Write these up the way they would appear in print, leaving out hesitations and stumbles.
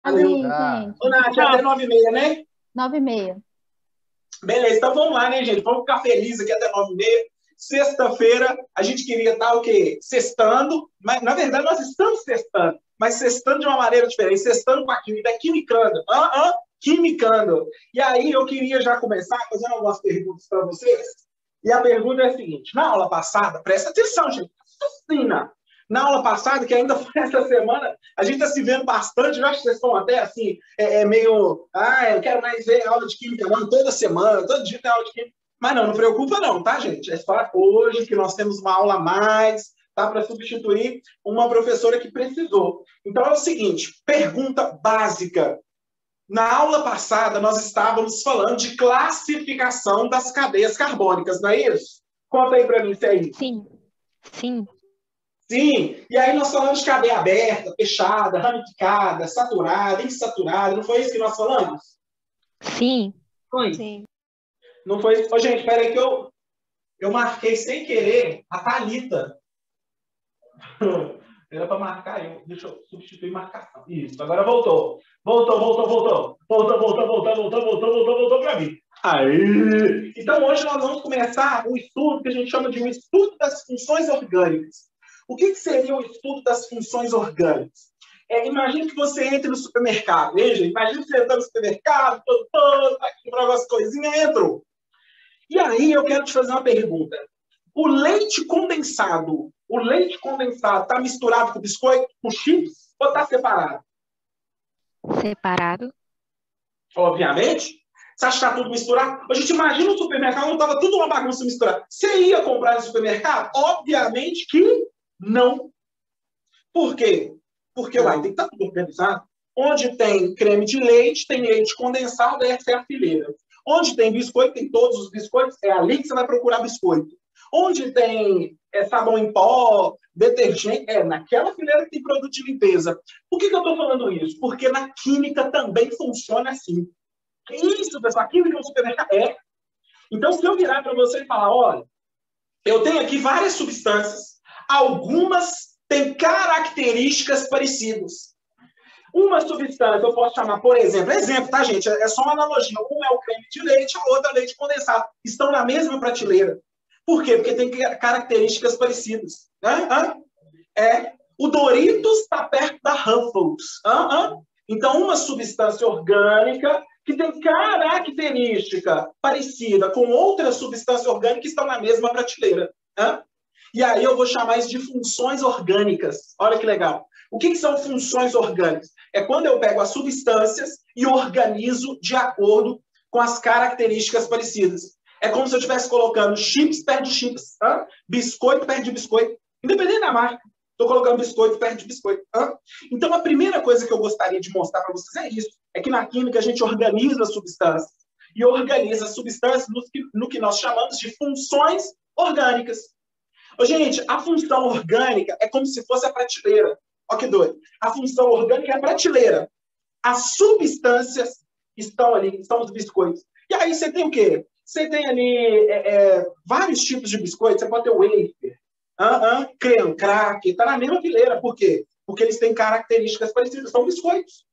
Valeu. Tchauzinho, Ô, gente. Nath, até 9h30, né? 9h30. Beleza, então vamos lá, né, gente? Vamos ficar felizes aqui até 9h30. Sexta-feira, a gente queria estar o quê? Sextando, mas na verdade nós estamos sextando, mas sextando de uma maneira diferente, sextando com a química, quimicando. Quimicando. E aí eu queria já começar fazendo algumas perguntas para vocês. E a pergunta é a seguinte: na aula passada, presta atenção, gente, raciocina. Na aula passada, que ainda foi essa semana, a gente está se vendo bastante. Eu acho que vocês estão até assim, meio. Eu quero mais ver aula de química, não, toda semana, todo dia tem aula de química. Mas não preocupa, não, tá, gente? É só hoje que nós temos uma aula a mais, tá? Para substituir uma professora que precisou. Então é o seguinte: pergunta básica. Na aula passada, nós estávamos falando de classificação das cadeias carbônicas, não é isso? Conta aí para mim se é isso. Sim, sim. Sim, e aí nós falamos de cadeia aberta, fechada, ramificada, saturada, insaturada, não foi isso que nós falamos? Sim. Foi. Sim. Não foi isso? Ô, gente, espera aí que eu marquei sem querer a Thalita. Era para marcar eu. Deixa eu substituir marcação. Isso, agora voltou. Voltou para mim. Aí! Então, hoje nós vamos começar um estudo que a gente chama de um estudo das funções orgânicas. O que seria o estudo das funções orgânicas? Imagine que você entre no supermercado. Veja, imagine que você entra no supermercado, vai comprar algumas coisinhas, entrou. E aí eu quero te fazer uma pergunta. O leite condensado está misturado com biscoito, com chips, ou está separado? Separado. Obviamente. Você acha que está tudo misturado? A gente imagina o supermercado, não estava tudo uma bagunça misturada. Você ia comprar no supermercado? Obviamente que não. Por quê? Porque lá tem que estar tudo organizado. Onde tem creme de leite, tem leite condensado, essa é a fileira. Onde tem biscoito, tem todos os biscoitos, é ali que você vai procurar biscoito. Onde tem sabão em pó, detergente, naquela fileira que tem produto de limpeza. Por que eu estou falando isso? Porque na química também funciona assim. Isso, pessoal, a química no supermercado Então, se eu virar para você e falar, olha, eu tenho aqui várias substâncias, algumas têm características parecidas. Uma substância eu posso chamar, por exemplo, tá, gente? É só uma analogia. Um é o creme de leite, a outra é o leite condensado. Estão na mesma prateleira. Por quê? Porque tem características parecidas. O Doritos está perto da Ruffles. Então, uma substância orgânica que tem característica parecida com outra substância orgânica que estão na mesma prateleira. E aí eu vou chamar isso de funções orgânicas. Olha que legal. O que são funções orgânicas? É quando eu pego as substâncias e organizo de acordo com as características parecidas. É como se eu estivesse colocando chips perto de chips, biscoito perto de biscoito, independente da marca. Estou colocando biscoito perto de biscoito. Então, a primeira coisa que eu gostaria de mostrar para vocês é isso. É que na química a gente organiza as substâncias. E organiza as substâncias no que nós chamamos de funções orgânicas. Gente, a função orgânica é como se fosse a prateleira. Olha que doido. A função orgânica é a prateleira. As substâncias estão ali, estão os biscoitos. E aí você tem o quê? Você tem ali vários tipos de biscoitos. Você pode ter wafer, creme, cracker. Está na mesma fileira. Por quê? Porque eles têm características parecidas. São biscoitos.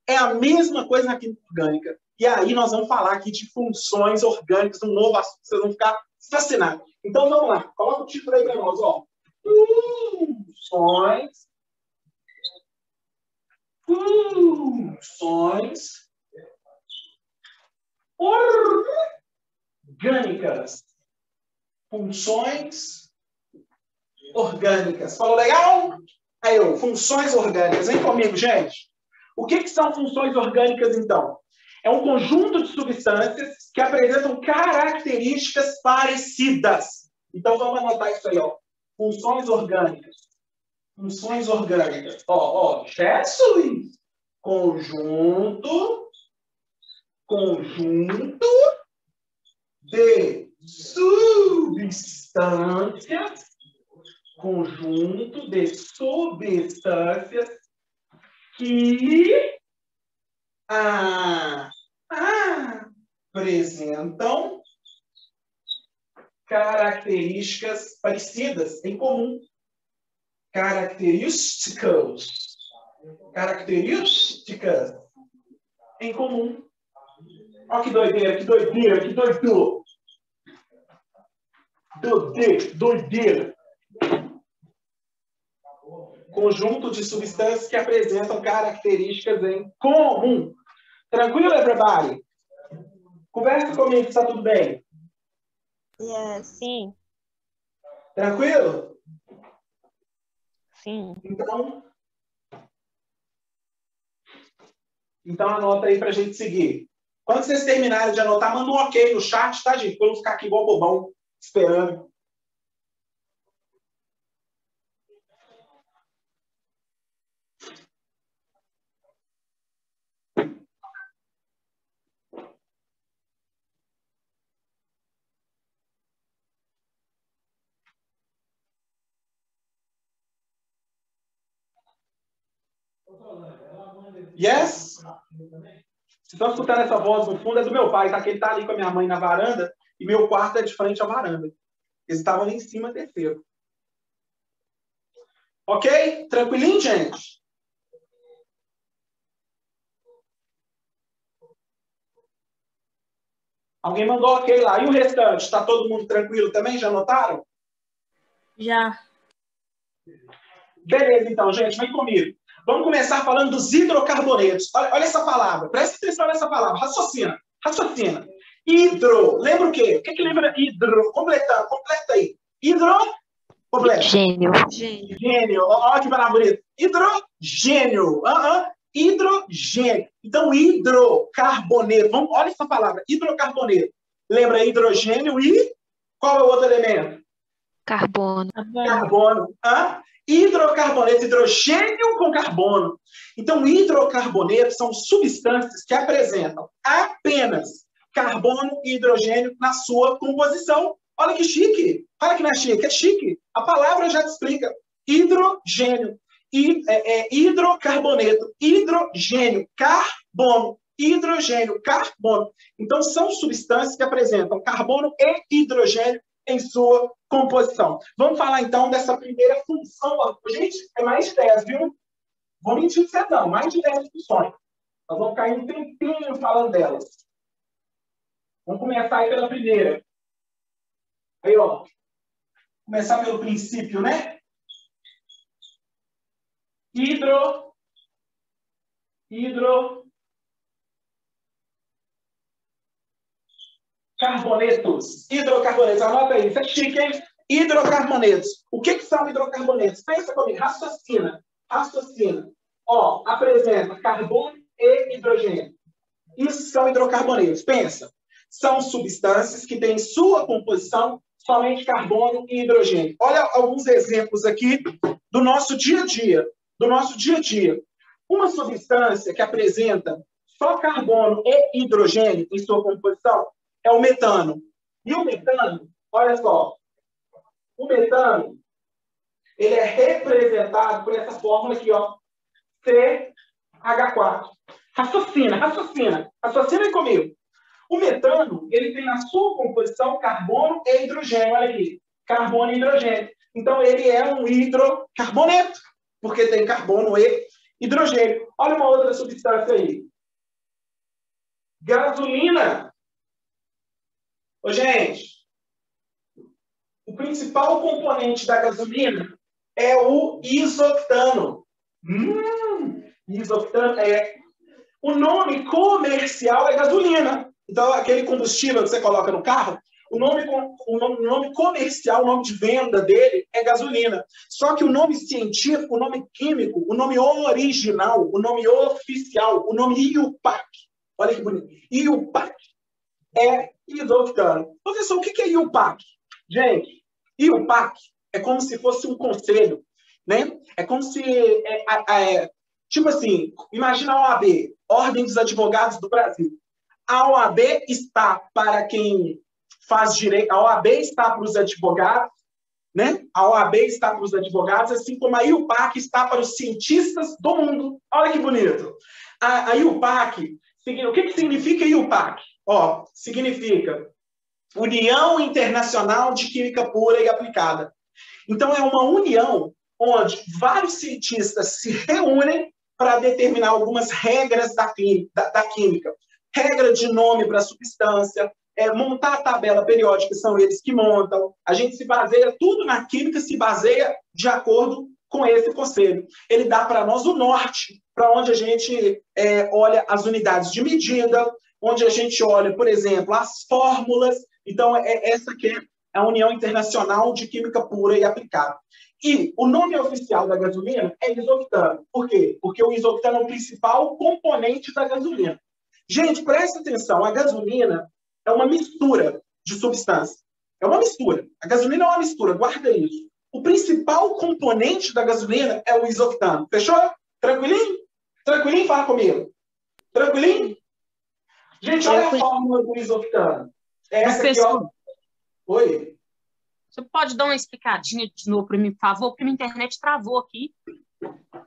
É a mesma coisa na química orgânica. E aí nós vamos falar aqui de funções orgânicas, um novo assunto. Vocês vão ficar fascinados. Então vamos lá. Coloca o título aí para nós. Funções orgânicas. Funções orgânicas. Falou legal? Aí, funções orgânicas. Vem comigo, gente. O que são funções orgânicas, então? É um conjunto de substâncias que apresentam características parecidas. Então, vamos anotar isso aí, Funções orgânicas. Funções orgânicas. Jesus! Conjunto de substâncias. Conjunto de substâncias que apresentam características parecidas, em comum. Características Características em comum. Olha que doideira, que doideira, que doideira. Doideira. Conjunto de substâncias que apresentam características em comum. Tranquilo, everybody? Conversa comigo se está tudo bem. Yes. Sim. Tranquilo? Sim. Então anota aí para a gente seguir. Quando vocês terminarem de anotar, manda um ok no chat, tá, gente? Para não ficar aqui igual bobão, esperando. Yes? Vocês estão escutando essa voz no fundo? É do meu pai, tá? Que ele tá ali com a minha mãe na varanda e meu quarto é de frente à varanda. Eles estavam ali em cima, terceiro. Ok? Tranquilinho, gente? Alguém mandou ok lá. E o restante? Está todo mundo tranquilo também? Já anotaram? Já. Beleza, então, gente. Vem comigo. Vamos começar falando dos hidrocarbonetos. Olha essa palavra. Presta atenção nessa palavra. Raciocina. Raciocina. Hidro. Lembra o quê? O que lembra hidro? Completa aí. Hidro. Completa. Gênio. Gênio. Olha que palavra bonita. Hidrogênio. Hidrogênio. Então, hidrocarboneto. Olha essa palavra. Hidrocarboneto. Lembra hidrogênio e qual é o outro elemento? Carbono. Carbono. Hidrocarboneto, hidrogênio com carbono. Então, hidrocarbonetos são substâncias que apresentam apenas carbono e hidrogênio na sua composição. Olha que chique. Olha que não é chique, é chique. A palavra já te explica. Hidrogênio. Hidrocarboneto. Hidrogênio. Carbono. Hidrogênio. Carbono. Então, são substâncias que apresentam carbono e hidrogênio em sua composição. Vamos falar, então, dessa primeira função. Gente, é mais de 10, viu? Vou mentir de você, não. Mais de 10 funções. Nós vamos cair um tempinho falando delas. Vamos começar aí pela primeira. Aí, ó. Começar pelo princípio, né? Carbonetos. Hidrocarbonetos. Anota aí. Isso é chique, hein? Hidrocarbonetos. O que são hidrocarbonetos? Pensa comigo. Raciocina. Raciocina. Ó, apresenta carbono e hidrogênio. Isso são hidrocarbonetos. Pensa. São substâncias que têm em sua composição somente carbono e hidrogênio. Olha alguns exemplos aqui do nosso dia a dia. Do nosso dia a dia. Uma substância que apresenta só carbono e hidrogênio em sua composição é o metano. E o metano, olha só, o metano, ele é representado por essa fórmula aqui, ó, CH4. Raciocina, raciocina. Raciocina aí comigo. O metano, ele tem na sua composição carbono e hidrogênio. Olha aqui, carbono e hidrogênio. Então, ele é um hidrocarboneto, porque tem carbono e hidrogênio. Olha uma outra substância aí. Gasolina. Ô, gente, o principal componente da gasolina é o isoctano. Isoctano é... O nome comercial é gasolina. Então, aquele combustível que você coloca no carro, o nome comercial, o nome de venda dele é gasolina. Só que o nome científico, o nome químico, o nome original, o nome oficial, o nome IUPAC, olha que bonito, IUPAC, é isoctano. Professor, o que é IUPAC? Gente, IUPAC é como se fosse um conselho, né? É como se... tipo assim, imagina a OAB, Ordem dos Advogados do Brasil. A OAB está para quem faz direito, a OAB está para os advogados, né? A OAB está para os advogados, assim como a IUPAC está para os cientistas do mundo. Olha que bonito. A IUPAC, o que significa IUPAC? Ó, significa União Internacional de Química Pura e Aplicada. Então, é uma união onde vários cientistas se reúnem para determinar algumas regras da química. Regra de nome para a substância, montar a tabela periódica, são eles que montam. A gente se baseia, tudo na química se baseia de acordo com esse conselho. Ele dá para nós o norte, para onde a gente olha as unidades de medida, onde a gente olha, por exemplo, as fórmulas. Então, essa aqui é a União Internacional de Química Pura e Aplicada. E o nome oficial da gasolina é isoctano. Por quê? Porque o isoctano é o principal componente da gasolina. Gente, presta atenção, a gasolina é uma mistura de substância. É uma mistura. A gasolina é uma mistura, guarda isso. O principal componente da gasolina é o isoctano. Fechou? Tranquilinho? Tranquilinho? Fala comigo. Tranquilinho? Gente, olha a fórmula do isoctano. É essa aqui, ó. Oi? Você pode dar uma explicadinha de novo para mim, por favor? Porque minha internet travou aqui.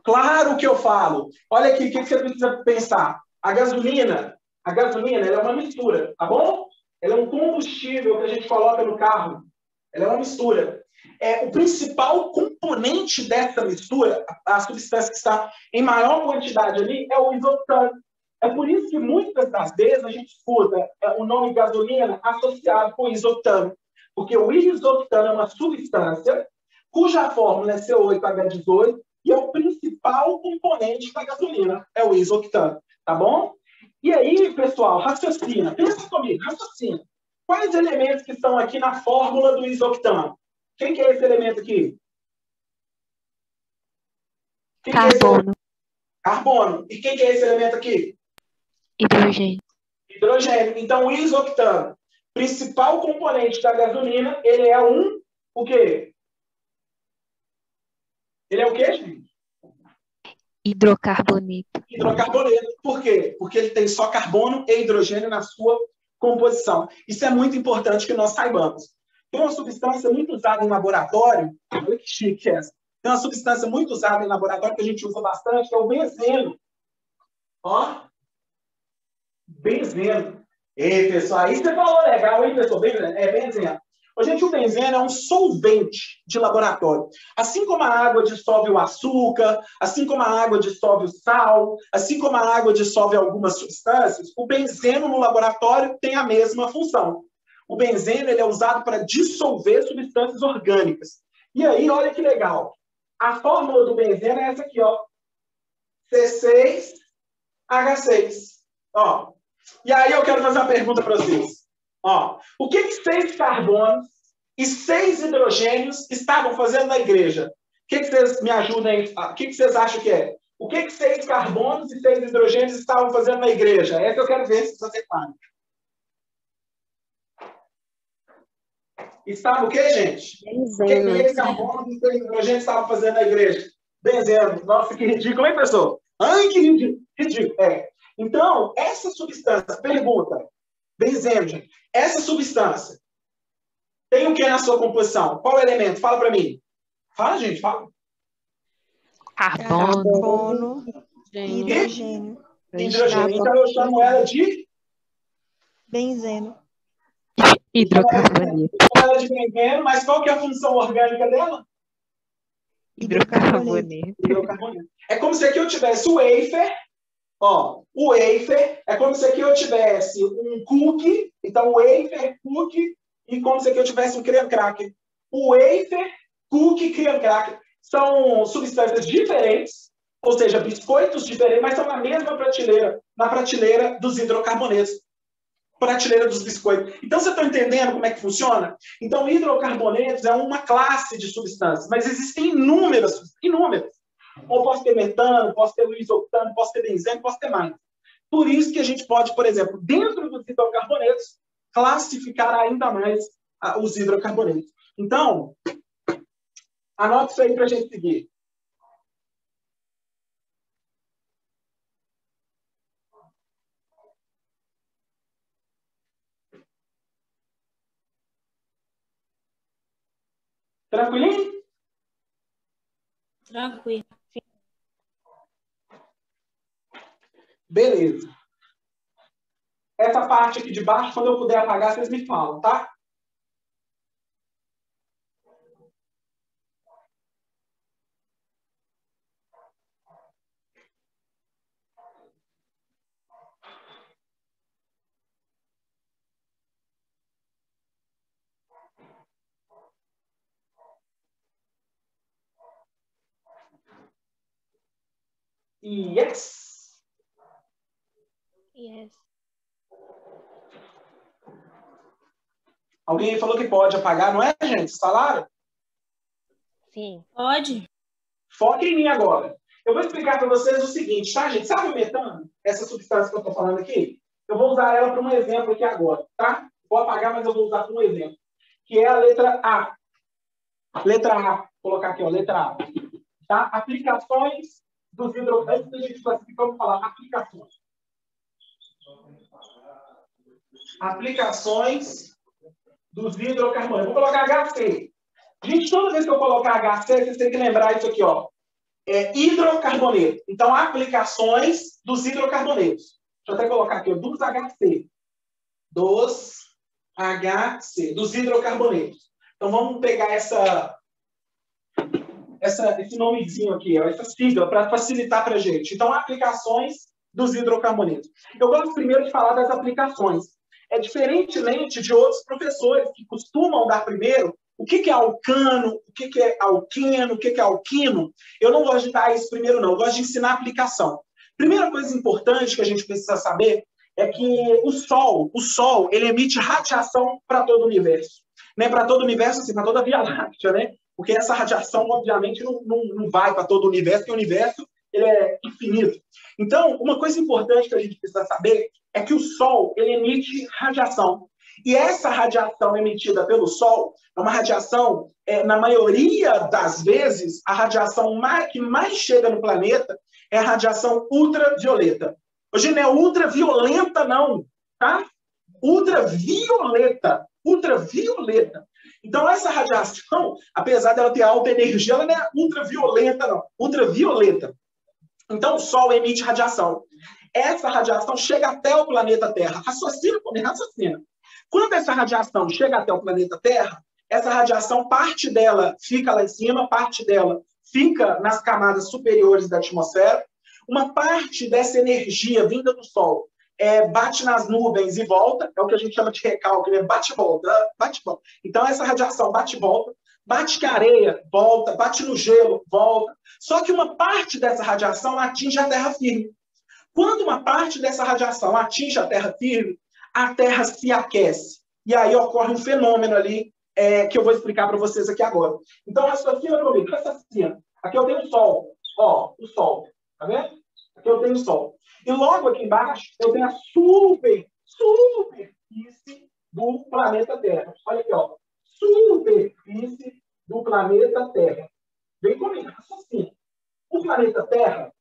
Claro que eu falo. Olha aqui, o que você precisa pensar? A gasolina ela é uma mistura, tá bom? Ela é um combustível que a gente coloca no carro. Ela é uma mistura. O principal componente dessa mistura, a substância que está em maior quantidade ali, é o isoctano. É por isso que muitas das vezes a gente escuta o nome gasolina associado com isoctano. Porque o isoctano é uma substância cuja fórmula é CO8H18 e é o principal componente da gasolina, é o isoctano, tá bom? E aí, pessoal, raciocina, pensa comigo, raciocina. Quais elementos que estão aqui na fórmula do isoctano? Quem que é esse elemento aqui? Carbono. Carbono. E quem que é esse elemento aqui? Hidrogênio. Hidrogênio. Então, o isoctano, principal componente da gasolina, ele é o quê? Ele é o quê, gente? Hidrocarboneto. Hidrocarboneto. Por quê? Porque ele tem só carbono e hidrogênio na sua composição. Isso é muito importante que nós saibamos. Tem uma substância muito usada em laboratório, olha que chique essa. Tem uma substância muito usada em laboratório que a gente usa bastante, que é o benzeno. Ó, benzeno. Ei, pessoal, aí você falou legal, hein, pessoal? Benzeno. Gente, o benzeno é um solvente de laboratório. Assim como a água dissolve o açúcar, assim como a água dissolve o sal, assim como a água dissolve algumas substâncias, o benzeno no laboratório tem a mesma função. O benzeno ele é usado para dissolver substâncias orgânicas. E aí, olha que legal. A fórmula do benzeno é essa aqui, ó. C6H6. Ó. E aí eu quero fazer uma pergunta para vocês. Ó, o que 6 carbonos e 6 hidrogênios estavam fazendo na igreja? O que vocês me ajudem? O que vocês acham que é? O que 6 carbonos e 6 hidrogênios estavam fazendo na igreja? Essa eu quero ver se vocês acertaram. Estava o quê, gente? Benzeno. O que 6 carbonos e 6 hidrogênios estavam fazendo na igreja? Benzeno. Nossa, que ridículo, hein, pessoal? Ai, que ridículo. Então, essa substância, pergunta, benzeno, gente, essa substância tem o que na sua composição? Qual elemento? Fala para mim. Fala, gente, fala. Carbono. Hidrogênio. Hidrogênio. Então eu chamo ela de benzeno. Hidrocarboneto. Eu chamo ela de benzeno, mas qual que é a função orgânica dela? Hidrocarboneto. É como se aqui eu tivesse o wafer. Ó, o wafer é como se aqui eu tivesse um cookie. Então, wafer, cookie. E como se aqui eu tivesse um creme cracker. O wafer, cookie, creme cracker são substâncias diferentes, ou seja, biscoitos diferentes, mas estão na mesma prateleira, na prateleira dos hidrocarbonetos, prateleira dos biscoitos. Então, você está entendendo como é que funciona? Então, hidrocarbonetos é uma classe de substâncias, mas existem inúmeras. Ou posso ter metano, posso ter isoctano, posso ter benzeno, posso ter mais. Por isso que a gente pode, por exemplo, dentro dos hidrocarbonetos, classificar ainda mais os hidrocarbonetos. Então, anota isso aí para a gente seguir. Tranquilinho? Tranquilo. Beleza. Essa parte aqui de baixo, quando eu puder apagar, vocês me falam, tá? Yes. Yes. Alguém falou que pode apagar, não é, gente? Vocês falaram? Sim. Pode. Foca em mim agora. Eu vou explicar para vocês o seguinte, tá, gente? Sabe o metano? Essa substância que eu estou falando aqui? Eu vou usar ela para um exemplo aqui agora, tá? Vou apagar, mas eu vou usar para um exemplo. Que é a letra A. Letra A. Vou colocar aqui, ó, letra A. Tá? Aplicações dos hidrocarbonetos. Antes da gente classificar, eu vou falar aplicações. Aplicações dos hidrocarbonetos. Vou colocar HC. Gente, toda vez que eu colocar HC, vocês têm que lembrar isso aqui, ó. É hidrocarboneto. Então, aplicações dos hidrocarbonetos. Deixa eu até colocar aqui, ó, dos HC. Dos HC, dos hidrocarbonetos. Então, vamos pegar esse nomezinho aqui, ó, essa sigla, para facilitar para a gente. Então, aplicações dos hidrocarbonetos. Eu gosto primeiro de falar das aplicações. É diferentemente de outros professores que costumam dar primeiro o que é alcano, o que é alqueno, o que é alquino. Eu não gosto de dar isso primeiro, não. Eu gosto de ensinar a aplicação. Primeira coisa importante que a gente precisa saber é que o Sol, ele emite radiação para todo o universo. Né? Para todo o universo, assim, para toda a Via Láctea, né? Porque essa radiação, obviamente, não vai para todo o universo, porque o universo ele é infinito. Então, uma coisa importante que a gente precisa saber é que o Sol ele emite radiação. E essa radiação emitida pelo Sol é uma radiação, na maioria das vezes, a radiação que mais chega no planeta é a radiação ultravioleta. Hoje não é ultraviolenta, não, tá? Ultravioleta. Ultravioleta. Então, essa radiação, apesar dela ter alta energia, ela não é ultraviolenta, não. Ultravioleta. Então, o Sol emite radiação. Essa radiação chega até o planeta Terra. Raciocina comigo, raciocina. Quando essa radiação chega até o planeta Terra, essa radiação, parte dela fica lá em cima, parte dela fica nas camadas superiores da atmosfera. Uma parte dessa energia vinda do Sol bate nas nuvens e volta, é o que a gente chama de recalque, né? Bate e volta, bate e volta. Então, essa radiação bate e volta, bate com a areia, volta, bate no gelo, volta. Só que uma parte dessa radiação atinge a terra firme. Quando uma parte dessa radiação atinge a terra firme, a terra se aquece. E aí ocorre um fenômeno ali que eu vou explicar para vocês aqui agora. Então, raciocina comigo, raciocina. Aqui eu tenho o Sol. Ó, o Sol. Tá vendo? Aqui eu tenho o Sol. E logo aqui embaixo, eu tenho a superfície do planeta Terra. Olha aqui, ó. Superfície do planeta Terra. Vem comigo, raciocina. O planeta Terra,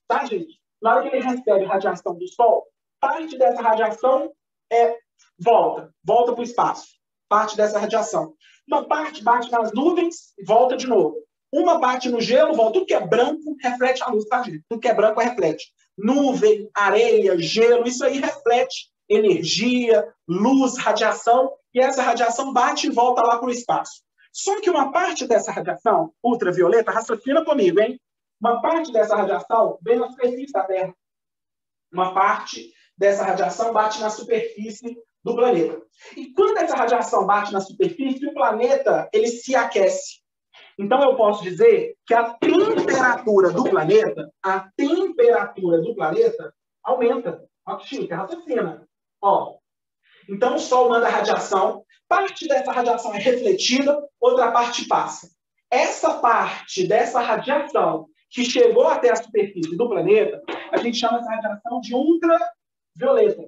tá, gente? Na hora que ele recebe radiação do Sol, parte dessa radiação volta para o espaço. Parte dessa radiação. Uma parte bate nas nuvens e volta de novo. Uma bate no gelo, volta. Tudo que é branco reflete a luz, tá, gente? Tudo que é branco reflete. Nuvem, areia, gelo, isso aí reflete energia, luz, radiação, e essa radiação bate e volta lá para o espaço. Só que uma parte dessa radiação ultravioleta, raciocina comigo, hein? Uma parte dessa radiação vem na superfície da Terra. Uma parte dessa radiação bate na superfície do planeta. E quando essa radiação bate na superfície, o planeta ele se aquece. Então, eu posso dizer que a temperatura do planeta aumenta. Olha que chique, raciocina. Ó. Então, o Sol manda radiação, parte dessa radiação é refletida, outra parte passa. Essa parte dessa radiação que chegou até a superfície do planeta, a gente chama essa radiação de ultravioleta.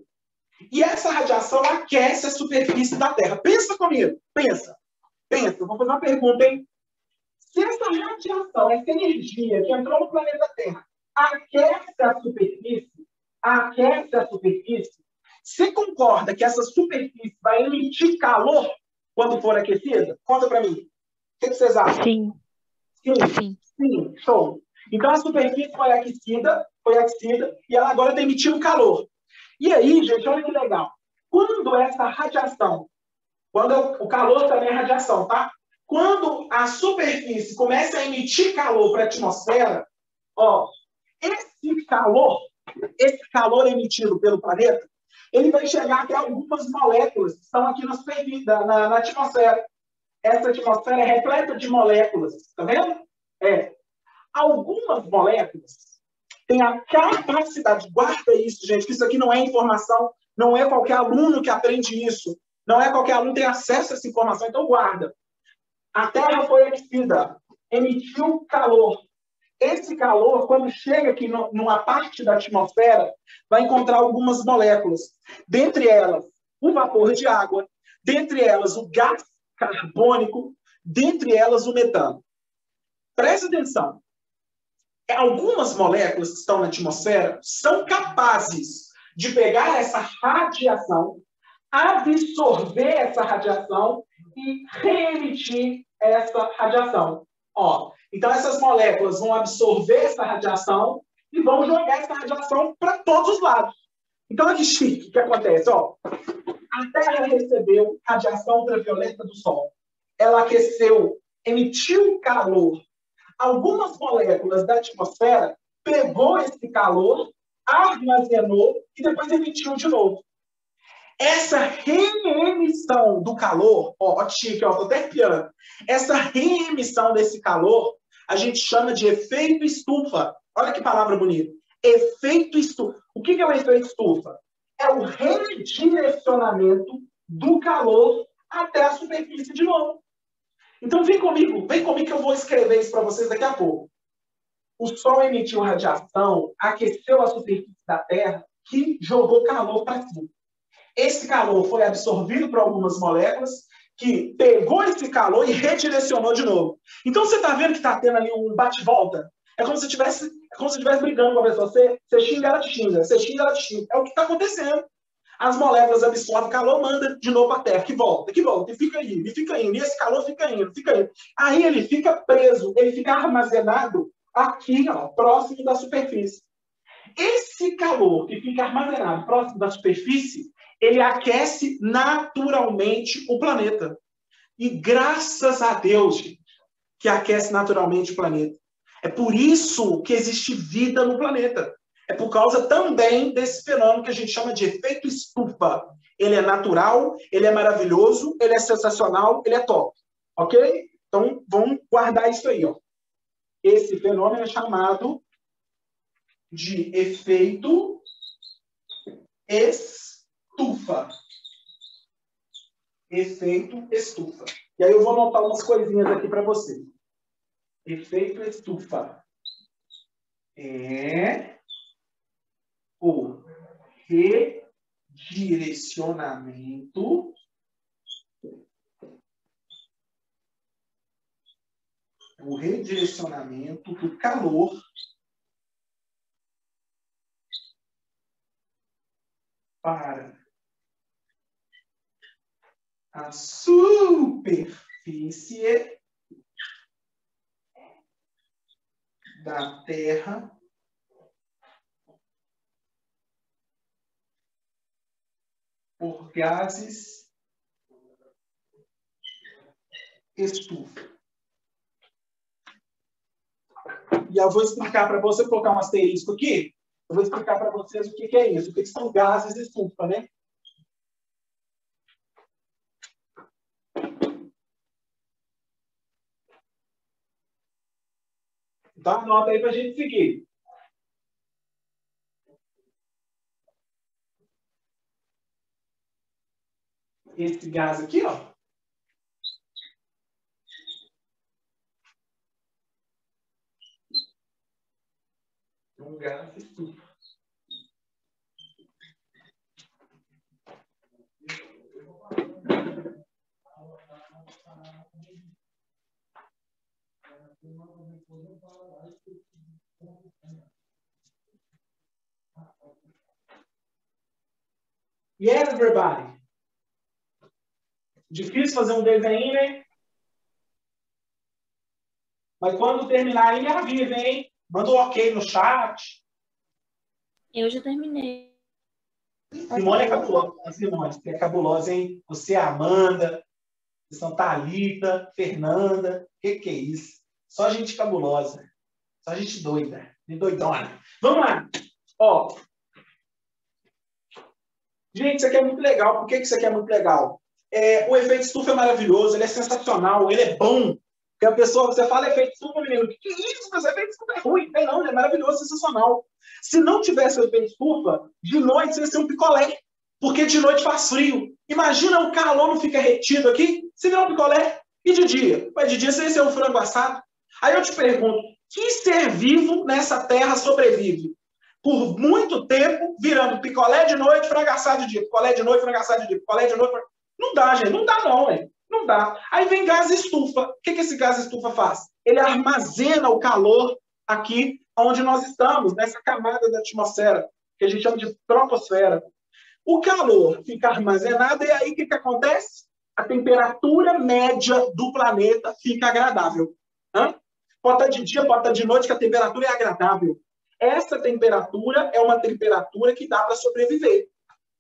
E essa radiação aquece a superfície da Terra. Pensa comigo, pensa. Eu vou fazer uma pergunta, hein? Se essa radiação, essa energia que entrou no planeta Terra, aquece a superfície, você concorda que essa superfície vai emitir calor quando for aquecida? Conta para mim. O que vocês acham? Sim. Sim, show. Então a superfície foi aquecida e ela agora está emitindo calor. E aí, gente, olha que legal. Quando essa radiação, o calor também é radiação, tá? Quando a superfície começa a emitir calor para a atmosfera, ó, esse calor emitido pelo planeta, ele vai chegar até algumas moléculas que estão aqui na superfície, na atmosfera. Essa atmosfera é repleta de moléculas, tá vendo? Algumas moléculas, tem a capacidade, guarda isso, gente, que isso aqui não é informação, não é qualquer aluno que aprende isso, não é qualquer aluno que tem acesso a essa informação, então guarda. A Terra foi aquecida, emitiu calor. Esse calor, quando chega aqui numa parte da atmosfera, vai encontrar algumas moléculas. Dentre elas, o vapor de água, dentre elas, o gás carbônico, dentre elas, o metano. Preste atenção. Algumas moléculas que estão na atmosfera são capazes de pegar essa radiação, absorver essa radiação e reemitir essa radiação. Ó, então, essas moléculas vão absorver essa radiação e vão jogar essa radiação para todos os lados. Então, olha que chique, o que acontece? Ó, a Terra recebeu radiação ultravioleta do Sol. Ela aqueceu, emitiu calor. Algumas moléculas da atmosfera pegou esse calor, armazenou e depois emitiu de novo. Essa reemissão do calor, ó, chique, ó, tô até arrepiando. Essa reemissão desse calor, a gente chama de efeito estufa. Olha que palavra bonita. Efeito estufa. O que é o efeito estufa? É o redirecionamento do calor até a superfície de novo. Então vem comigo que eu vou escrever isso para vocês daqui a pouco. O Sol emitiu radiação, aqueceu a superfície da Terra, que jogou calor para cima. Esse calor foi absorvido por algumas moléculas, que pegou esse calor e redirecionou de novo. Então você está vendo que está tendo ali um bate-volta? É como se estivesse brigando com a pessoa. Você xinga, ela te xinga. Você xinga, ela te xinga. É o que está acontecendo. As moléculas absorvem calor, manda de novo para a Terra, que volta, e fica indo, e fica indo. E esse calor fica indo, fica indo. Aí ele fica preso, ele fica armazenado aqui, ó, próximo da superfície. Esse calor que fica armazenado próximo da superfície, ele aquece naturalmente o planeta. E graças a Deus, gente, que aquece naturalmente o planeta. É por isso que existe vida no planeta. É por causa também desse fenômeno que a gente chama de efeito estufa. Ele é natural, ele é maravilhoso, ele é sensacional, ele é top. Ok? Então, vamos guardar isso aí. Ó. Esse fenômeno é chamado de efeito estufa. Efeito estufa. E aí eu vou anotar umas coisinhas aqui para você. Efeito estufa é o redirecionamento do calor para a superfície da Terra por gases estufa. E eu vou explicar para você, colocar um asterisco aqui, eu vou explicar para vocês o que é isso, o que são gases estufa, né? Então, anota aí para a gente seguir. Esse gás aqui, ó. Um gás estufa. Yes, everybody. Difícil fazer um desenho, né? Mas quando terminar aí, me avisa, hein? Manda um ok no chat. Eu já terminei. Simone é cabulosa. Simone, você é cabulosa, hein? Você é a Amanda, vocês são Thalita, Fernanda. Que é isso? Só gente cabulosa. Só gente doida. De doidona. Vamos lá. Ó. Gente, isso aqui é muito legal. Por que isso aqui é muito legal? O efeito estufa é maravilhoso, ele é sensacional, ele é bom. Porque a pessoa, você fala efeito estufa, menino, que isso? Mas efeito estufa é ruim. Tem não, é maravilhoso, sensacional. Se não tivesse o efeito estufa, de noite ia ser um picolé. Porque de noite faz frio. Imagina o calor não fica retido aqui, você vira um picolé. E de dia? Mas de dia você ia ser um frango assado. Aí eu te pergunto, que ser vivo nessa terra sobrevive? Por muito tempo, virando picolé de noite, frango assado de dia. Picolé de noite, frango assado de dia. Picolé de noite, frango... Não dá, gente. Não dá não, hein? Não dá. Aí vem gás estufa. O que esse gás estufa faz? Ele armazena o calor aqui onde nós estamos, nessa camada da atmosfera, que a gente chama de troposfera. O calor fica armazenado e aí o que acontece? A temperatura média do planeta fica agradável. Pode estar de dia, pode estar de noite, que a temperatura é agradável. Essa temperatura é uma temperatura que dá para sobreviver.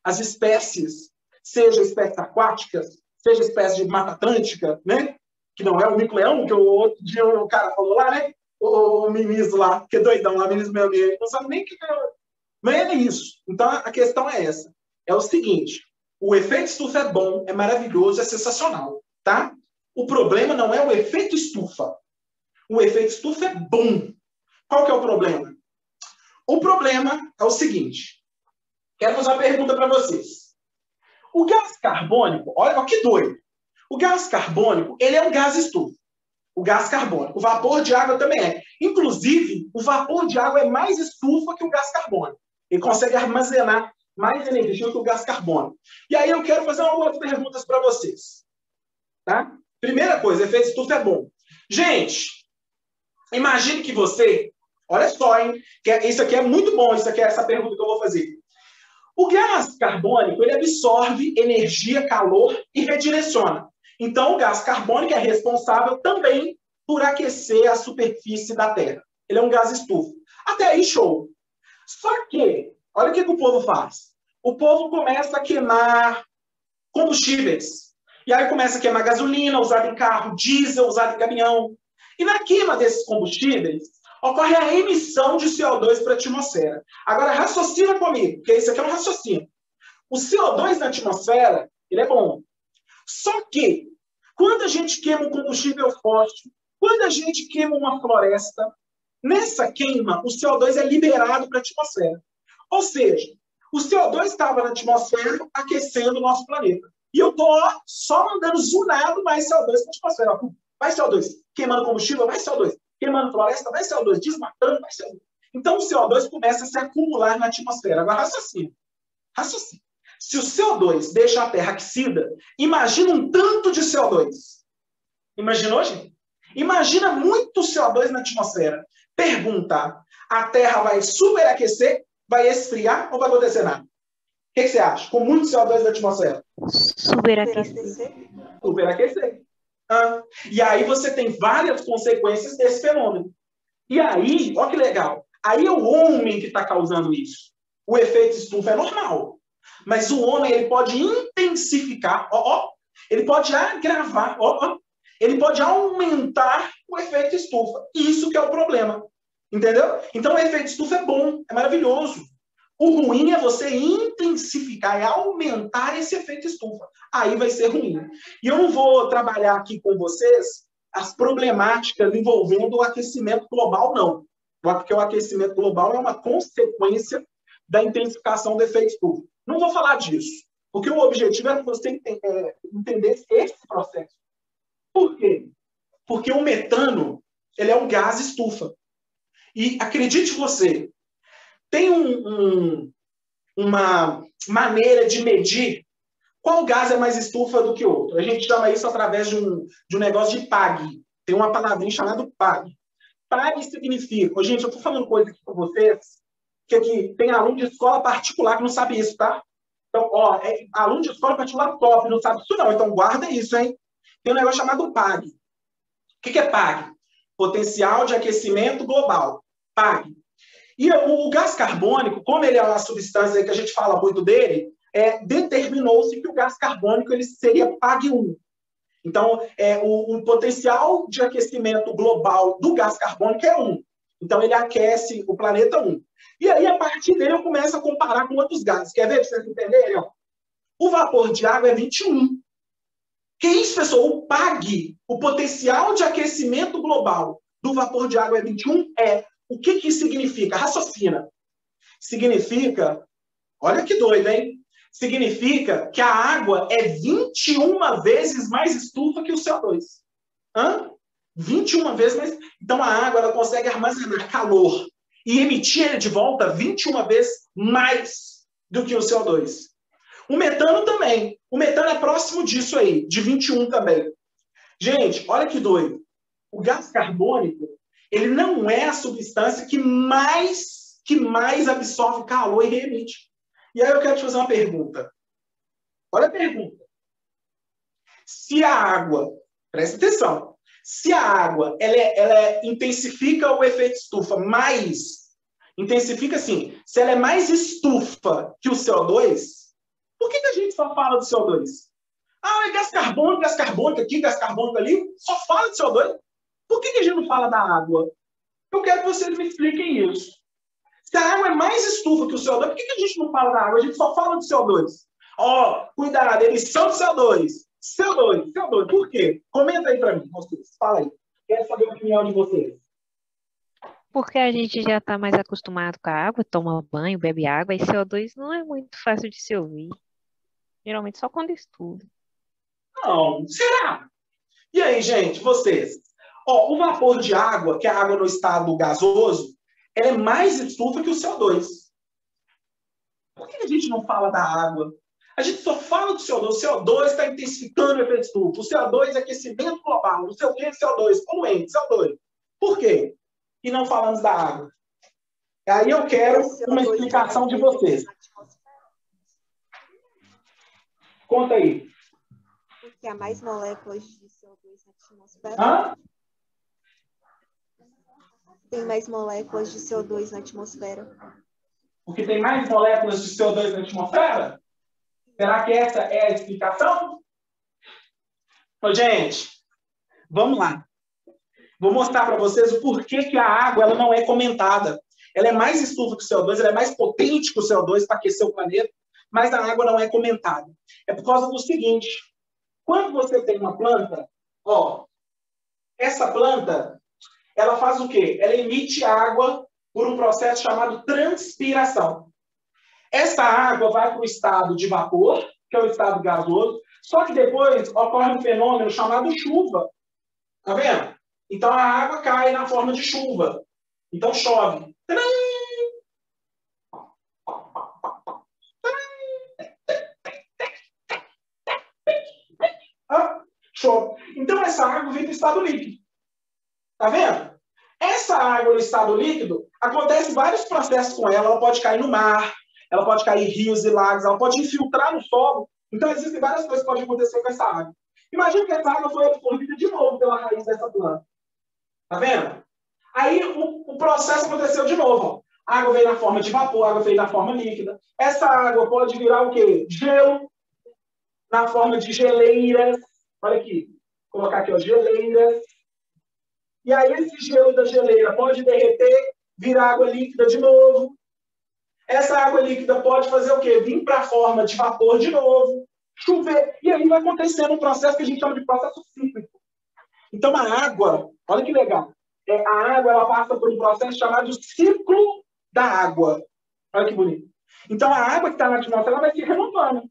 As espécies, seja espécies aquáticas, seja espécie de Mata Atlântica, né? Que não é o mico-leão, que o outro dia o cara falou lá, né? O ministro lá, que é doidão lá, ministro do meio ambiente, não sabe nem o que é. Mas é isso. Então a questão é essa. É o seguinte, o efeito estufa é bom, é maravilhoso, é sensacional, tá? O problema não é o efeito estufa. O efeito estufa é bom. Qual que é o problema? O problema é o seguinte. Quero fazer uma pergunta para vocês. O gás carbônico, olha que doido. O gás carbônico, ele é um gás estufa. O gás carbônico. O vapor de água também é. Inclusive, o vapor de água é mais estufa que o gás carbônico. Ele consegue armazenar mais energia que o gás carbônico. E aí eu quero fazer algumas perguntas para vocês. Tá? Primeira coisa, efeito estufa é bom. Gente, imagine que você... Olha só, hein? Isso aqui é muito bom, isso aqui é essa pergunta que eu vou fazer. O gás carbônico, ele absorve energia, calor e redireciona. Então, o gás carbônico é responsável também por aquecer a superfície da Terra. Ele é um gás estufa. Até aí, show. Só que, olha o que o povo faz. O povo começa a queimar combustíveis. E aí começa a queimar gasolina, usada em carro, diesel, usado em caminhão. E na queima desses combustíveis, ocorre a emissão de CO2 para a atmosfera. Agora, raciocina comigo, porque isso aqui é um raciocínio. O CO2 na atmosfera, ele é bom. Só que, quando a gente queima um combustível fóssil, quando a gente queima uma floresta, nessa queima, o CO2 é liberado para a atmosfera. Ou seja, o CO2 estava na atmosfera aquecendo o nosso planeta. E eu estou só mandando zunado mais CO2 para a atmosfera. Vai CO2. Queimando combustível, vai CO2. Queimando floresta, vai CO2. Desmatando, vai CO2. Então, o CO2 começa a se acumular na atmosfera. Agora, raciocínio. Raciocínio. Se o CO2 deixa a Terra aquecida, imagina um tanto de CO2. Imaginou, gente? Imagina muito CO2 na atmosfera. Pergunta, a Terra vai superaquecer, vai esfriar ou vai acontecer nada? O que você acha? Com muito CO2 na atmosfera? Superaquecer. Superaquecer. E aí você tem várias consequências desse fenômeno. E aí, olha que legal, aí é o homem que está causando isso. O efeito estufa é normal. Mas o homem ele pode intensificar, ele pode agravar, ele pode aumentar o efeito estufa. Isso que é o problema. Entendeu? Então o efeito estufa é bom, é maravilhoso. O ruim é você intensificar, é aumentar esse efeito estufa. Aí vai ser ruim. E eu não vou trabalhar aqui com vocês as problemáticas envolvendo o aquecimento global, não. Porque o aquecimento global é uma consequência da intensificação do efeito estufa. Não vou falar disso, porque o objetivo é que você entender esse processo. Por quê? Porque o metano ele é um gás estufa. E acredite você, tem uma maneira de medir qual gás é mais estufa do que outro. A gente chama isso através de um negócio de PAG. Tem uma palavrinha chamada PAG. PAG significa... Gente, eu estou falando coisa aqui com vocês, que aqui tem aluno de escola particular que não sabe isso, tá? Então, aluno de escola particular top, não sabe isso não. Então, guarda isso, hein? Tem um negócio chamado PAG. O que é PAG? Potencial de aquecimento global. PAG. E o gás carbônico, como ele é uma substância que a gente fala muito dele, determinou-se que o gás carbônico ele seria PAG 1. Então, o potencial de aquecimento global do gás carbônico é 1. Então, ele aquece o planeta 1. E aí, a partir dele, eu começo a comparar com outros gases. Quer ver, para vocês entenderem? O vapor de água é 21. Que isso, pessoal? O PAG, o potencial de aquecimento global do vapor de água é 21, o que que significa? Raciocina. Significa, olha que doido, hein? Significa que a água é 21 vezes mais estufa que o CO2. Hã? 21 vezes mais. Então a água ela consegue armazenar calor e emitir ele de volta 21 vezes mais do que o CO2. O metano também. O metano é próximo disso aí, de 21 também. Gente, olha que doido. O gás carbônico, ele não é a substância que mais absorve calor e reemite. E aí eu quero te fazer uma pergunta. Olha a pergunta. Se a água, presta atenção, se a água ela intensifica o efeito estufa intensifica assim, se ela é mais estufa que o CO2, por que a gente só fala do CO2? Ah, é gás carbônico aqui, gás carbônico ali, só fala de CO2. Por que a gente não fala da água? Eu quero que vocês me expliquem isso. Se a água é mais estufa que o CO2, por que a gente não fala da água? A gente só fala do CO2. Ó, cuidado, emissão de CO2. CO2. Por quê? Comenta aí para mim, vocês. Fala aí. Quero saber a opinião de vocês. Porque a gente já está mais acostumado com a água, toma banho, bebe água, e CO2 não é muito fácil de se ouvir. Geralmente só quando estuda. Não, será? E aí, gente, vocês? Ó, o vapor de água, que é a água no estado gasoso, ela é mais estufa que o CO2. Por que a gente não fala da água? A gente só fala do CO2. O CO2 está intensificando o efeito estufa. O CO2 é aquecimento global. Não sei o que é CO2, poluente, CO2. Por quê? E não falamos da água? Aí eu quero uma explicação de vocês. Conta aí. Porque há mais moléculas de CO2 na atmosfera. Hã? Tem mais moléculas de CO2 na atmosfera. Porque tem mais moléculas de CO2 na atmosfera? Será que essa é a explicação? Ô, gente, vamos lá. Vou mostrar para vocês o porquê que a água ela não é comentada. Ela é mais estufa que o CO2, ela é mais potente que o CO2 para aquecer o planeta, mas a água não é comentada. É por causa do seguinte, quando você tem uma planta, ó, essa planta, ela faz o quê? Ela emite água por um processo chamado transpiração. Essa água vai para o estado de vapor, que é o estado gasoso, só que depois ocorre um fenômeno chamado chuva. Tá vendo? Então a água cai na forma de chuva. Então chove. Chove. Então essa água vem do estado líquido. Tá vendo? Essa água no estado líquido, acontece vários processos com ela. Ela pode cair no mar, ela pode cair em rios e lagos, ela pode infiltrar no solo. Então existem várias coisas que podem acontecer com essa água. Imagina que essa água foi absorvida de novo pela raiz dessa planta. Tá vendo? Aí o processo aconteceu de novo. Ó. A água veio na forma de vapor, a água veio na forma líquida. Essa água pode virar o quê? Gelo, na forma de geleiras. Olha aqui. Vou colocar aqui, ó, geleiras. E aí esse gelo da geleira pode derreter, virar água líquida de novo. Essa água líquida pode fazer o quê? Vir para a forma de vapor de novo, chover. E aí vai acontecendo um processo que a gente chama de processo cíclico. Então a água, olha que legal. A água ela passa por um processo chamado ciclo da água. Olha que bonito. Então a água que está na atmosfera ela vai se renovando.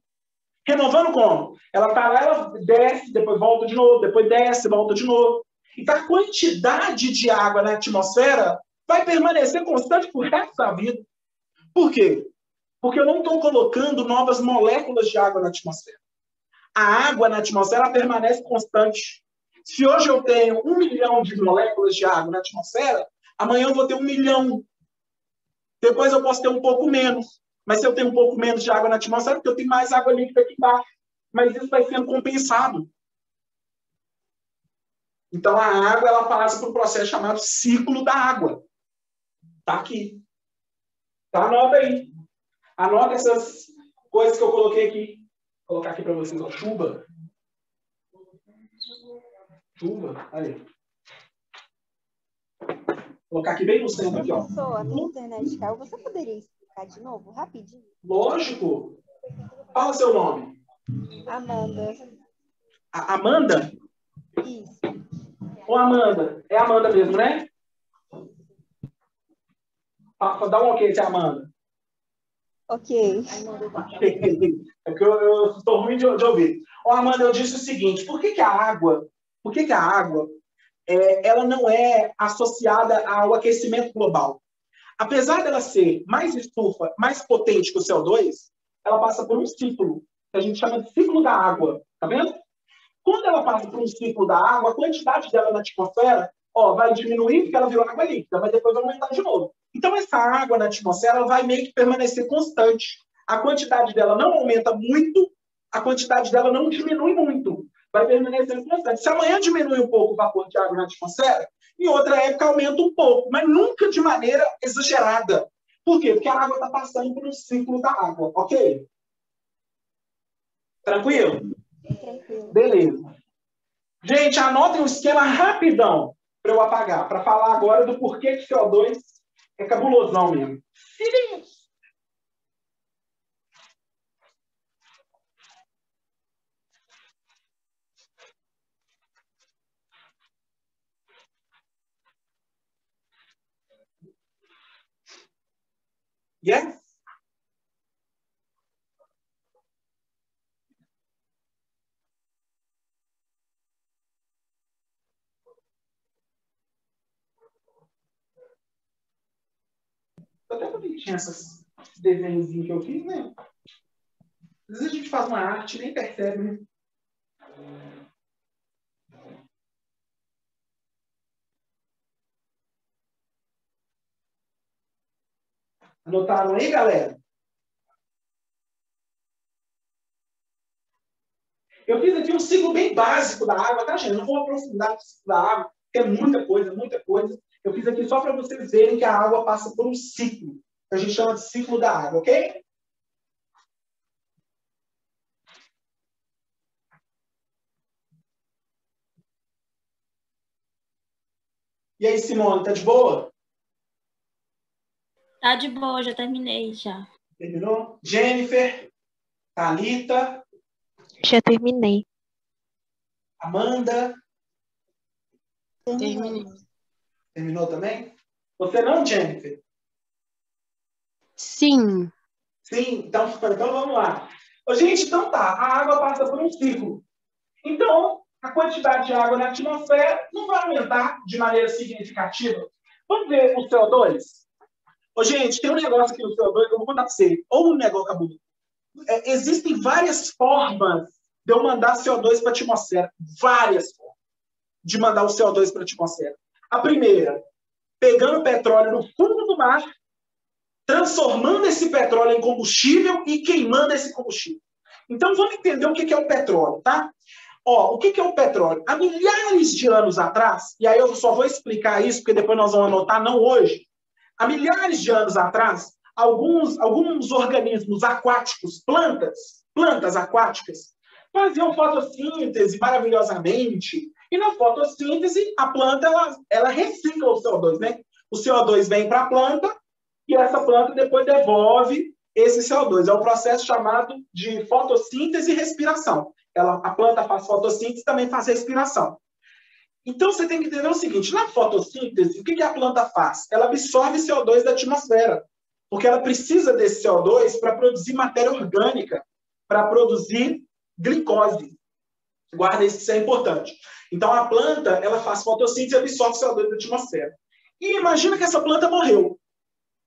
Renovando como? Ela está lá, ela desce, depois volta de novo, depois desce, volta de novo. Então a quantidade de água na atmosfera vai permanecer constante por resto da vida. Por quê? Porque eu não estou colocando novas moléculas de água na atmosfera. A água na atmosfera permanece constante. Se hoje eu tenho 1 milhão de moléculas de água na atmosfera, amanhã eu vou ter 1 milhão. Depois eu posso ter um pouco menos. Mas se eu tenho um pouco menos de água na atmosfera, porque eu tenho mais água líquida aqui embaixo. Mas isso vai sendo compensado. Então a água ela passa por um processo chamado ciclo da água. Está aqui. Então anota aí. Anota essas coisas que eu coloquei aqui. Vou colocar aqui para vocês. Ó. Chuva. Chuva. Aí. Vou colocar aqui bem no centro. Aqui, ó. Professor, a minha internet caiu. Você poderia explicar de novo, rapidinho? Lógico. Fala seu nome. Amanda. A Amanda? Isso. Ou Amanda? É Amanda mesmo, né? Dá um ok, se é Amanda. Ok. É porque eu estou ruim de ouvir. Ô, Amanda, eu disse o seguinte, por que a água ela não é associada ao aquecimento global? Apesar dela ser mais estufa, mais potente que o CO2, ela passa por um ciclo, que a gente chama de ciclo da água. Tá vendo? Quando ela passa por um ciclo da água, a quantidade dela na atmosfera vai diminuir, porque ela virou água líquida, mas depois vai aumentar de novo. Então, essa água na atmosfera ela vai meio que permanecer constante. A quantidade dela não aumenta muito, a quantidade dela não diminui muito. Vai permanecer constante. Se amanhã diminui um pouco o vapor de água na atmosfera, em outra época aumenta um pouco, mas nunca de maneira exagerada. Por quê? Porque a água está passando por um ciclo da água, ok? Tranquilo? Tranquilo. Beleza. Gente, anotem um esquema rapidão para eu apagar, para falar agora do porquê que CO2 é cabulosão mesmo. Yes? Até bonitinho esses desenhos que eu fiz, né? Às vezes a gente faz uma arte e nem percebe, né? Anotaram aí, galera? Eu fiz aqui um ciclo bem básico da água, tá, gente? Eu não vou aprofundar no ciclo da água, porque é muita coisa, muita coisa. Eu fiz aqui só para vocês verem que a água passa por um ciclo, que a gente chama de ciclo da água, ok? E aí, Simone, tá de boa? Tá de boa, já terminei já. Terminou? Jennifer, Thalita, Já terminei. Amanda, Terminei. terminou também? Você não, Jennifer? Sim. Sim, então vamos lá. Ô, gente, então tá, a água passa por um ciclo. Então, a quantidade de água na atmosfera não vai aumentar de maneira significativa. Vamos ver o CO2? Ô, gente, tem um negócio aqui no CO2 que eu vou contar para vocês. Ou um negócio acabou. Existem várias formas de eu mandar CO2 para a atmosfera. Várias formas de mandar o CO2 para a atmosfera. A primeira, pegando petróleo no fundo do mar, transformando esse petróleo em combustível e queimando esse combustível. Então, vamos entender o que é o petróleo, tá? O que é o petróleo? Há milhares de anos atrás, e aí eu só vou explicar isso, porque depois nós vamos anotar, não hoje. Há milhares de anos atrás, alguns organismos aquáticos, plantas aquáticas, faziam fotossíntese maravilhosamente. E na fotossíntese, a planta ela recicla o CO2, né? O CO2 vem para a planta e essa planta depois devolve esse CO2. É um processo chamado de fotossíntese e respiração. A planta faz fotossíntese e também faz respiração. Então, você tem que entender o seguinte, na fotossíntese, o que a planta faz? Ela absorve CO2 da atmosfera, porque ela precisa desse CO2 para produzir matéria orgânica, para produzir glicose. Guarda isso, isso é importante. Então, a planta, ela faz fotossíntese e absorve CO2 da atmosfera. E imagina que essa planta morreu.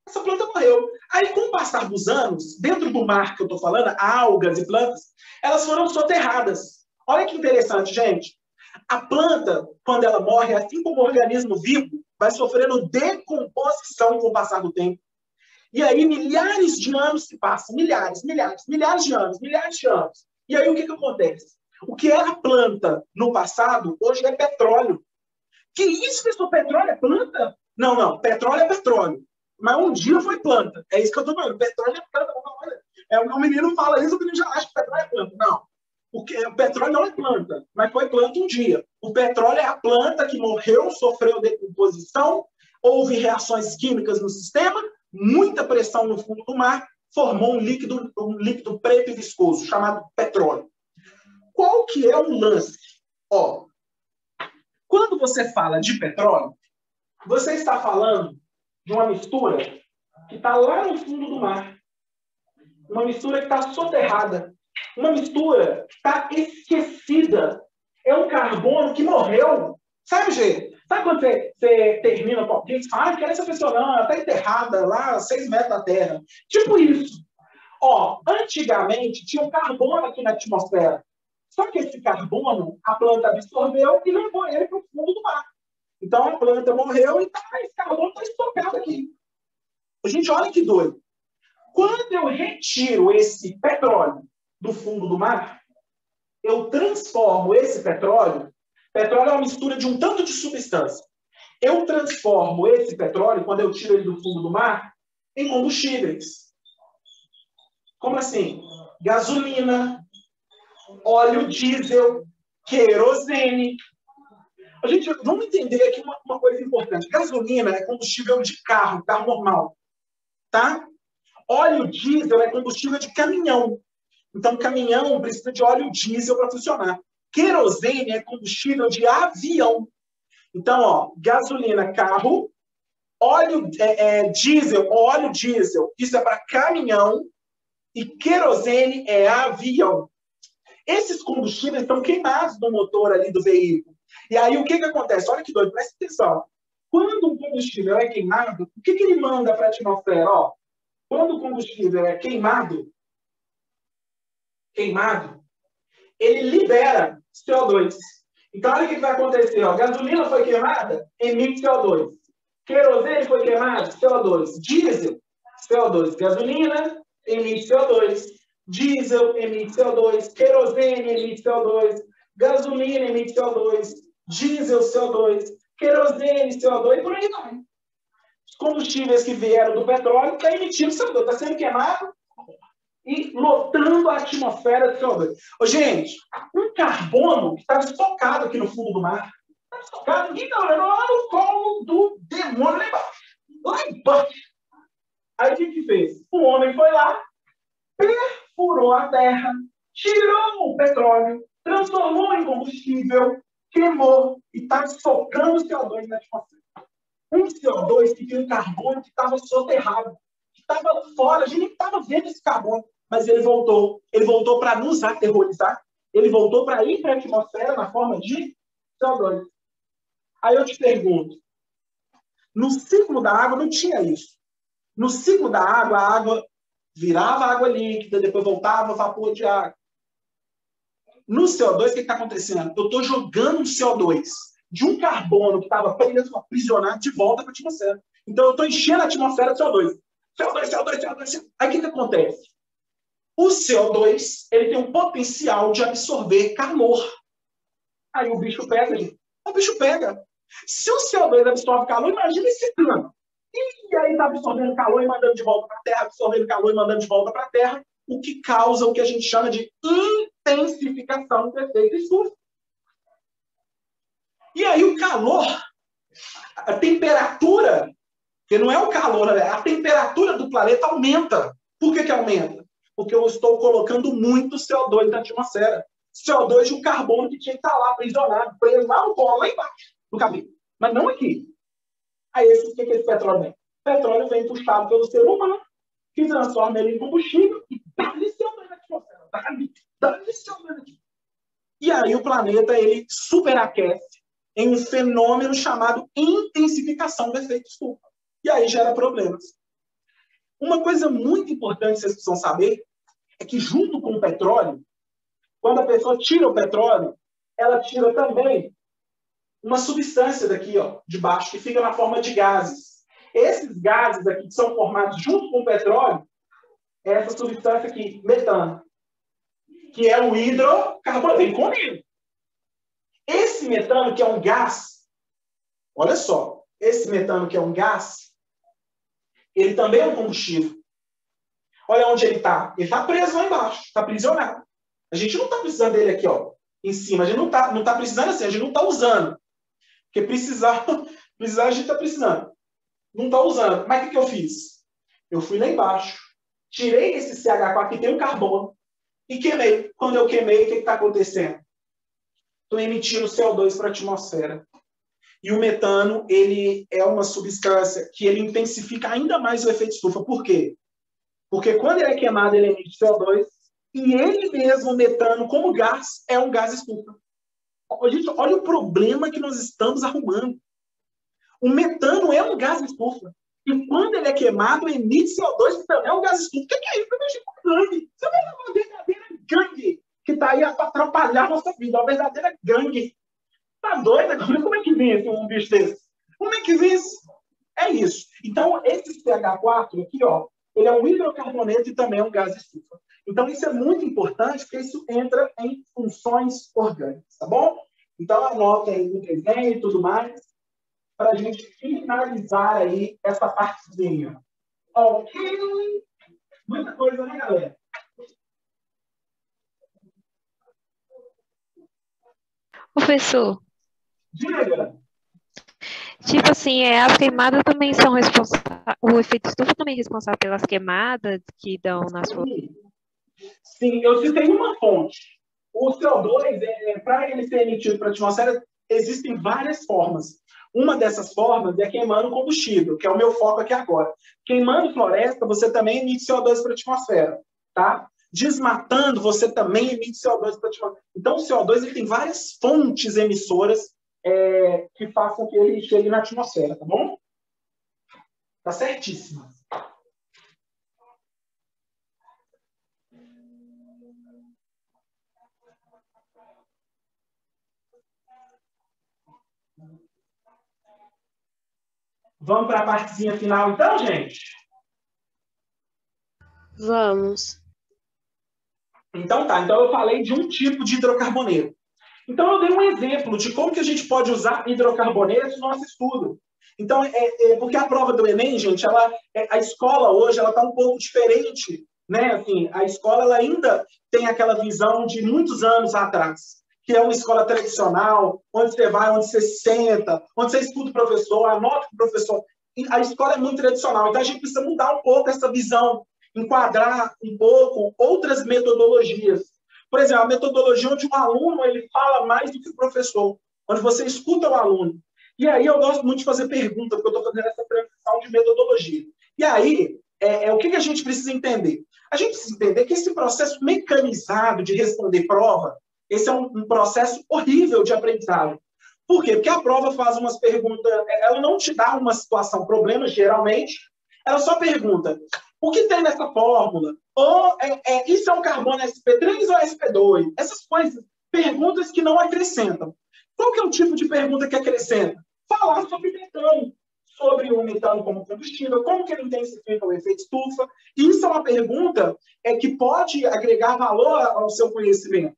Essa planta morreu. Aí, com o passar dos anos, dentro do mar que eu estou falando, algas e plantas, elas foram soterradas. Olha que interessante, gente. A planta, quando ela morre, assim como o organismo vivo, vai sofrendo decomposição com o passar do tempo. E aí, milhares de anos se passam. Milhares de anos. E aí, o que acontece? O que era planta no passado, hoje é petróleo. Que isso, pessoal? Petróleo é planta? Não. Petróleo é petróleo. Mas um dia foi planta. É isso que eu estou falando. Petróleo é planta. O menino fala isso, o menino já acha que petróleo é planta. Não. O petróleo não é planta, mas foi planta um dia. O petróleo é a planta que morreu, sofreu decomposição, houve reações químicas no sistema, muita pressão no fundo do mar, formou um líquido preto e viscoso, chamado petróleo. qual que é o lance? Ó, quando você fala de petróleo, você está falando de uma mistura que está lá no fundo do mar. Uma mistura que está soterrada. Uma mistura que está esquecida. É um carbono que morreu. Sabe, gente? Sabe quando você termina com alguém e fala, que essa pessoa não, ela está enterrada lá a 6 metros da Terra. Tipo isso. Ó, antigamente tinha um carbono aqui na atmosfera. Só que esse carbono, a planta absorveu e levou ele para o fundo do mar. Então a planta morreu e esse carbono está estocado aqui. Gente, olha que doido. Quando eu retiro esse petróleo do fundo do mar, eu transformo esse petróleo. Petróleo é uma mistura de um tanto de substância. Eu transformo esse petróleo, quando eu tiro ele do fundo do mar, em combustíveis. Como assim? Gasolina, óleo diesel, querosene. Gente, vamos entender aqui uma coisa importante. Gasolina é combustível de carro normal. Tá? Óleo diesel é combustível de caminhão. Então, caminhão precisa de óleo diesel para funcionar. Querosene é combustível de avião. Então, ó, gasolina, carro, óleo diesel, óleo diesel, isso é para caminhão, e querosene é avião. Esses combustíveis estão queimados no motor ali do veículo. E aí, o que acontece? Olha que doido, presta atenção. Quando um combustível é queimado, o que ele manda para a atmosfera? Ó, quando o combustível é queimado, ele libera CO2. Então, olha o que vai acontecer. Ó. Gasolina foi queimada, emite CO2. Querosene foi queimado, CO2. Diesel, CO2. Gasolina, emite CO2. Diesel, emite CO2. Querosene, emite CO2. Gasolina, emite CO2. Diesel, CO2. Querosene, CO2, por aí vai. Os combustíveis que vieram do petróleo estão emitindo CO2. Está sendo queimado e lotando a atmosfera de CO2. Ô, gente, um carbono que estava estocado aqui no fundo do mar, estava estocado, ninguém está olhando lá no colo do demônio lá embaixo. Lá embaixo. Aí o que fez? O homem foi lá, perfurou a terra, tirou o petróleo, transformou em combustível, queimou e está socando CO2 na atmosfera. Um CO2 que tinha um carbono que estava soterrado, que estava fora, a gente nem estava vendo esse carbono. Mas ele voltou para nos aterrorizar, ele voltou para ir para a atmosfera na forma de CO2. Aí eu te pergunto, no ciclo da água não tinha isso. No ciclo da água, a água virava água líquida, depois voltava vapor de água. No CO2, o que está acontecendo? Eu estou jogando o CO2 de um carbono que estava preso, aprisionado, de volta para a atmosfera. Então eu estou enchendo a atmosfera de CO2. CO2. Aí o que acontece? O CO2 ele tem um potencial de absorver calor. Aí o bicho pega. O bicho pega. Se o CO2 absorve calor, imagina esse cano. E aí está absorvendo calor e mandando de volta para a Terra, absorvendo calor e mandando de volta para a Terra, o que causa o que a gente chama de intensificação do efeito estufa. E aí o calor, a temperatura, que não é o calor, a temperatura do planeta aumenta. Por que aumenta? Porque eu estou colocando muito CO2 na atmosfera. CO2 de um carbono que tinha que estar lá, aprisionado, preso lá no colo, lá embaixo, no cabelo. Mas não aqui. Aí, o que esse petróleo vem? O petróleo vem puxado pelo ser humano, que transforma ele em combustível e dá-lhe CO2 na atmosfera. Dá-lhe CO2 na atmosfera. E aí o planeta, ele superaquece em um fenômeno chamado intensificação do efeito estufa. E aí gera problemas. Uma coisa muito importante que vocês precisam saber é que junto com o petróleo, quando a pessoa tira o petróleo, ela tira também uma substância daqui, ó, de baixo, que fica na forma de gases. Esses gases aqui que são formados junto com o petróleo, é essa substância aqui, metano, que é o hidrocarbono. Vem comigo. Esse metano, que é um gás, olha só, esse metano que é um gás, ele também é um combustível. Olha onde ele está. Ele está preso lá embaixo, está aprisionado. A gente não está precisando dele aqui, ó, em cima. A gente não tá precisando assim, a gente não está usando. Porque precisar a gente está precisando. Não está usando. Mas o que eu fiz? Eu fui lá embaixo, tirei esse CH4 que tem um carbono, e queimei. Quando eu queimei, o que está acontecendo? Estou emitindo CO2 para a atmosfera. E o metano, ele é uma substância que ele intensifica ainda mais o efeito estufa. Por quê? Porque quando ele é queimado, ele emite CO2, e ele mesmo, o metano, como gás, é um gás estufa. Gente, olha o problema que nós estamos arrumando. O metano é um gás estufa. E quando ele é queimado, emite CO2, que também é um gás estufa. O que é isso? Gangue. Você vai ver uma verdadeira gangue que está aí para atrapalhar a nossa vida. Uma verdadeira gangue. Tá doido agora? Como é que vence um bicho desse? Como é que vence? É isso. Então, esse CH4 aqui, ó, ele é um hidrocarboneto e também é um gás estufa. Então, isso é muito importante, porque isso entra em funções orgânicas, tá bom? Então, anota aí no desenho e tudo mais, para a gente finalizar aí essa partezinha. Ok? Muita coisa, né, galera? Professor, Diga. tipo assim, as queimadas também são responsáveis, o efeito estufa também é responsável pelas queimadas que dão nas flores. Sim, eu citei uma fonte. O CO2, para ele ser emitido para a atmosfera, existem várias formas. Uma dessas formas é queimando combustível, que é o meu foco aqui agora. Queimando floresta, você também emite CO2 para a atmosfera, tá? Desmatando, você também emite CO2 para a atmosfera. Então, o CO2 ele tem várias fontes emissoras que façam que ele chegue na atmosfera, tá bom? Tá certíssimo. Vamos para a partezinha final, então, gente? Vamos. Então tá, então eu falei de um tipo de hidrocarboneto. Então eu dei um exemplo de como que a gente pode usar hidrocarbonetos no nosso estudo. Então, porque a prova do Enem, gente, a escola hoje ela está um pouco diferente, né? Assim, a escola ela ainda tem aquela visão de muitos anos atrás, que é uma escola tradicional, onde você vai, onde você senta, onde você escuta o professor, anota o professor. E a escola é muito tradicional, então a gente precisa mudar um pouco essa visão, enquadrar um pouco outras metodologias. Por exemplo, a metodologia onde o aluno ele fala mais do que o professor, onde você escuta o aluno. E aí eu gosto muito de fazer pergunta, porque eu estou fazendo essa transição de metodologia. E aí, o que a gente precisa entender? A gente precisa entender que esse processo mecanizado de responder prova, esse é um processo horrível de aprendizagem. Por quê? Porque a prova faz umas perguntas, ela não te dá uma situação, problema, geralmente, ela só pergunta, o que tem nessa fórmula? Ou isso é um carbono sp3 ou sp2? Essas coisas, perguntas que não acrescentam. Qual que é o tipo de pergunta que acrescenta? Falar sobre metano, sobre o metano como combustível, como que ele intensifica o efeito estufa. Isso é uma pergunta que pode agregar valor ao seu conhecimento.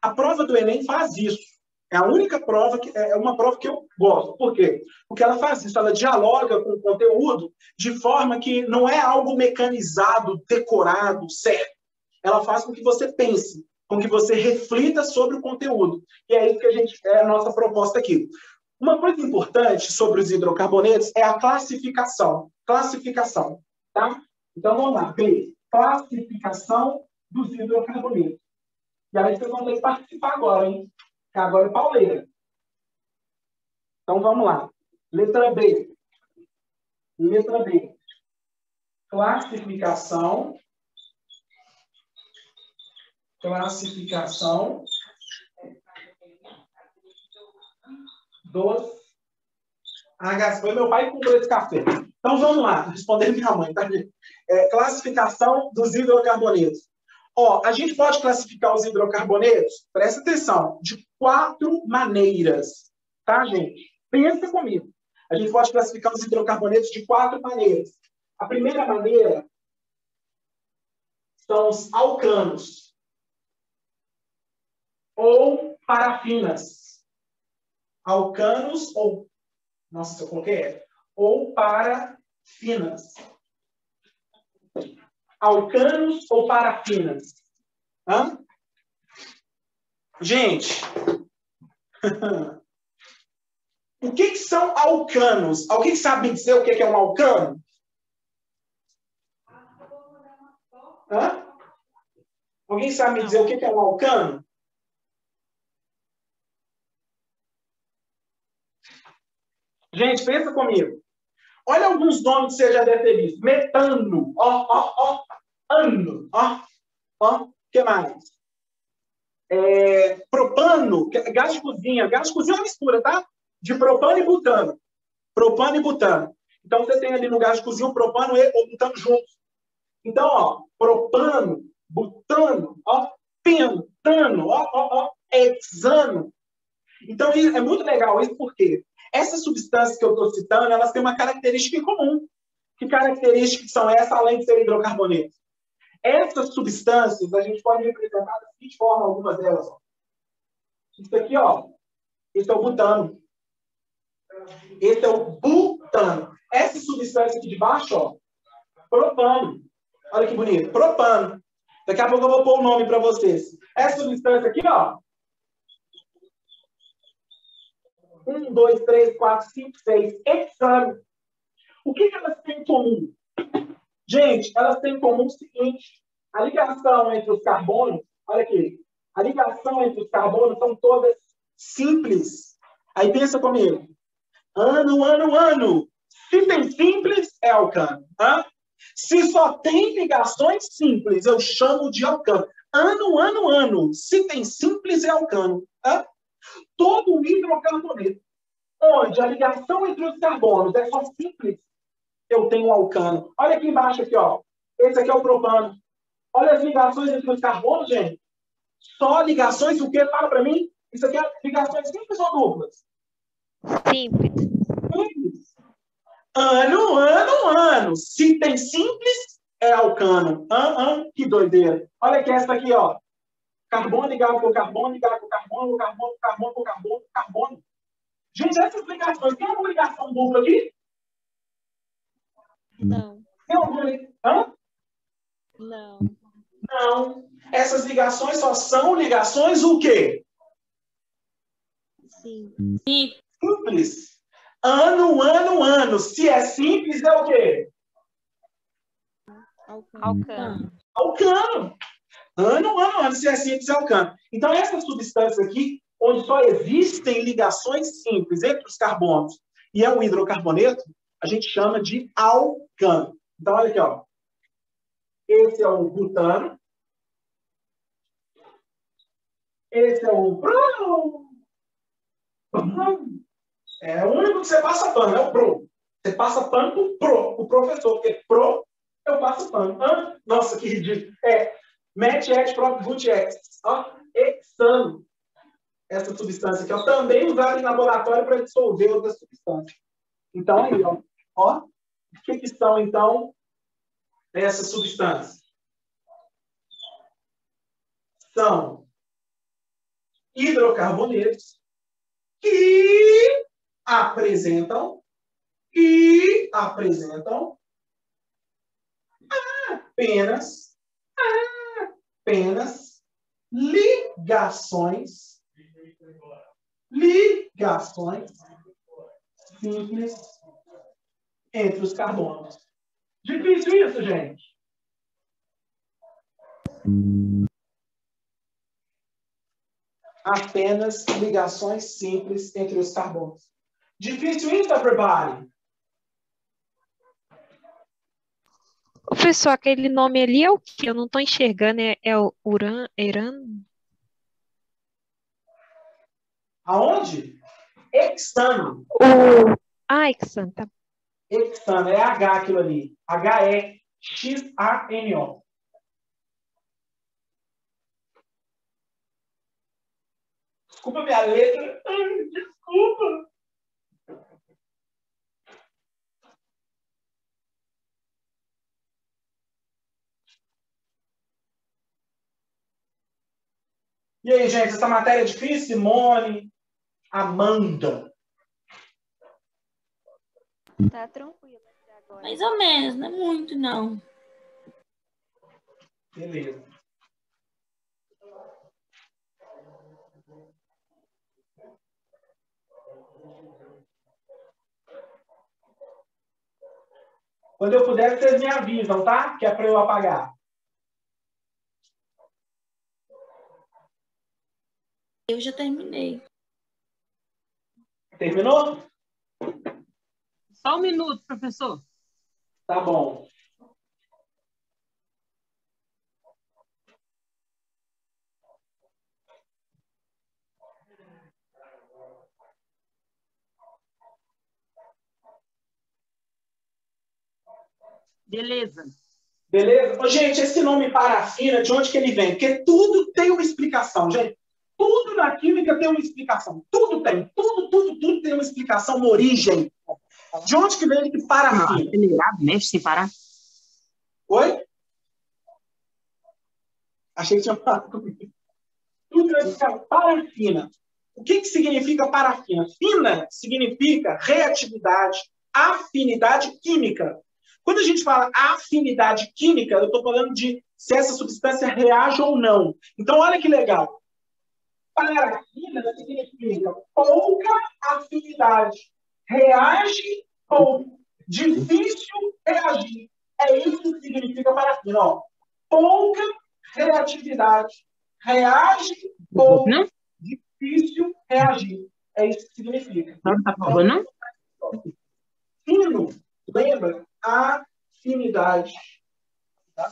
A prova do Enem faz isso. É a única prova é uma prova que eu gosto. Por quê? Porque ela faz isso, ela dialoga com o conteúdo de forma que não é algo mecanizado, decorado, certo. Ela faz com que você pense, com que você reflita sobre o conteúdo. E é isso que é a nossa proposta aqui. Uma coisa importante sobre os hidrocarbonetos é a classificação. Classificação, tá? Então, vamos lá. B. Classificação dos hidrocarbonetos. E aí vocês vão ter que participar agora, hein? Que agora é pauleira. Então, vamos lá. Letra B. Letra B. Classificação. Classificação dos HC. Foi meu pai que comprou esse café. Então, vamos lá. Respondendo minha mãe, tá? Classificação dos hidrocarbonetos. Ó, a gente pode classificar os hidrocarbonetos, presta atenção, de 4 maneiras. Tá, gente? Pensa comigo. A gente pode classificar os hidrocarbonetos de 4 maneiras. A primeira maneira são os alcanos ou parafinas. Alcanos ou... Nossa, se eu coloquei ou parafinas. Alcanos ou parafinas? Hã? Gente, o que são alcanos? Alguém sabe me dizer o que é um alcano? Hã? Alguém sabe me dizer o que é um alcano? Gente, pensa comigo. Olha alguns nomes que você já deve ter visto. Metano. Ano. O que mais? Propano. Gás de cozinha. Gás de cozinha é uma mistura, tá? De propano e butano. Propano e butano. Então, você tem ali no gás de cozinha o propano e o butano juntos. Então, propano, butano, pentano, hexano. Então, é muito legal isso, porque essas substâncias que eu estou citando, elas têm uma característica em comum. Que características são essas, além de serem hidrocarbonetos? Essas substâncias, a gente pode representar da seguinte forma, algumas delas. Isso aqui, esse é o butano. Esse é o butano. Essa substância aqui de baixo, propano. Olha que bonito, propano. Daqui a pouco eu vou pôr o nome para vocês. Essa substância aqui, 1, 2, 3, 4, 5, 6, hexano. O que elas têm em comum? Gente, elas têm em comum o seguinte: a ligação entre os carbonos, olha aqui, a ligação entre os carbonos são todas simples. Aí pensa comigo. Ano. Se tem simples, é alcano. Se só tem ligações simples, eu chamo de alcano. Ano. Se tem simples, é alcano. Todo hidrocarboneto, onde a ligação entre os carbonos é só simples, eu tenho um alcano. Olha aqui embaixo, aqui, esse aqui é o propano. Olha as ligações entre os carbonos, gente. Só ligações, o que? Fala para mim. Isso aqui é ligações simples ou duplas? Simples. Simples. Ano. Se tem simples, é alcano. Que doideira. Olha aqui essa aqui, Carbono ligado com carbono, ligado com carbono, carbono com carbono. Gente, essas ligações, tem alguma ligação dupla aqui? Não. Tem alguma ligação? Não. Não. Essas ligações só são ligações o quê? Sim. Simples. Ano. Se é simples, é o quê? Alcano. Alcano. Ano. Se é simples, é alcano. Então, essa substância aqui, onde só existem ligações simples entre os carbonos e é um hidrocarboneto, a gente chama de alcano. Então, olha aqui, Esse é o butano. Esse é o É o único que você passa pano, é o pro. Você passa pano pro professor, porque pro, eu passo pano. Nossa, que ridículo. Met, et, prop, but, ex. Hexano. Essa substância aqui, também usada em laboratório para dissolver outras substâncias. Então, aí, o que são, então, essas substâncias? São hidrocarbonetos que apresentam apenas ligações simples entre os carbonos. Difícil isso, gente? Apenas ligações simples entre os carbonos. Difícil isso, everybody? Professor, aquele nome ali é o que? Eu não estou enxergando. É o urano? Aonde? Hexano. Hexano, tá. Hexano, é H aquilo ali. Hexano. Desculpa minha letra. Desculpa. E aí, gente, essa matéria é difícil? Simone, Amanda. Tá tranquilo até agora. Mais ou menos, não é muito, não. Beleza. Quando eu puder, vocês me avisam, tá? Que é para eu apagar. Eu já terminei. Terminou? Só um minuto, professor. Tá bom. Beleza. Beleza? Ô, gente, esse nome parafina, de onde que ele vem? Porque tudo tem uma explicação, gente. Tudo na química tem uma explicação. Tudo tem. Tudo tem uma explicação, uma origem. De onde que vem esse parafina? Acelerado, mexe sem parar. Oi? Achei que tinha falado comigo. Tudo tem uma explicação. Parafina. O que significa parafina? Fina significa reatividade, afinidade química. Quando a gente fala afinidade química, eu estou falando de se essa substância reage ou não. Então, olha que legal. Parafina significa pouca afinidade. Reage pouco. Difícil reagir. É isso que significa parafina. Ó. Pouca reatividade. Reage pouco. Não? Difícil reagir. É isso que significa. Não tá provando, não? Fino, lembra? Afinidade. Tá?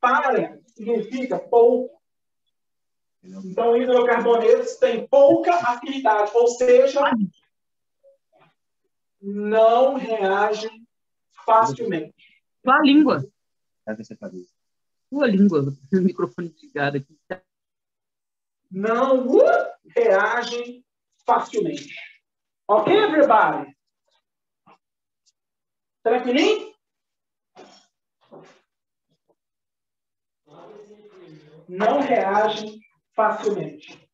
Para significa pouco. Então, hidrocarbonetos têm pouca afinidade, ou seja, não reagem facilmente. Tua língua. Tua língua. O microfone desligado aqui. Não reagem facilmente. Ok, everybody? Tranquilinho? Não reagem facilmente.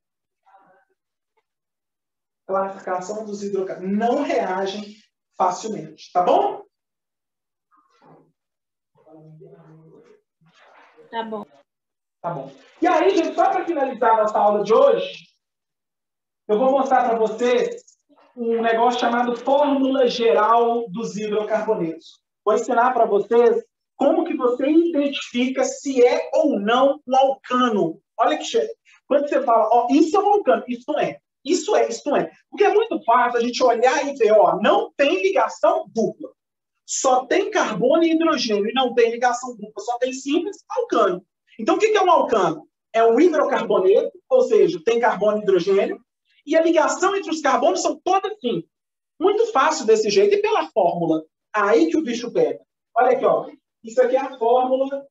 Classificação dos hidrocarbonetos. Não reagem facilmente. Tá bom? Tá bom. Tá bom. E aí, gente, só para finalizar a nossa aula de hoje, eu vou mostrar para vocês um negócio chamado Fórmula Geral dos Hidrocarbonetos. Vou ensinar para vocês como que você identifica se é ou não um alcano. Olha que cheio. Quando você fala, ó, isso é um alcano, isso não é. Isso é, isso não é. Porque é muito fácil a gente olhar e ver, ó, não tem ligação dupla. Só tem carbono e hidrogênio e não tem ligação dupla, só tem simples alcano. Então, o que é um alcano? É um hidrocarboneto, ou seja, tem carbono e hidrogênio, e a ligação entre os carbonos são todas assim. Muito fácil desse jeito, e pela fórmula. Aí que o bicho pega. Olha aqui, ó. Isso aqui é a fórmula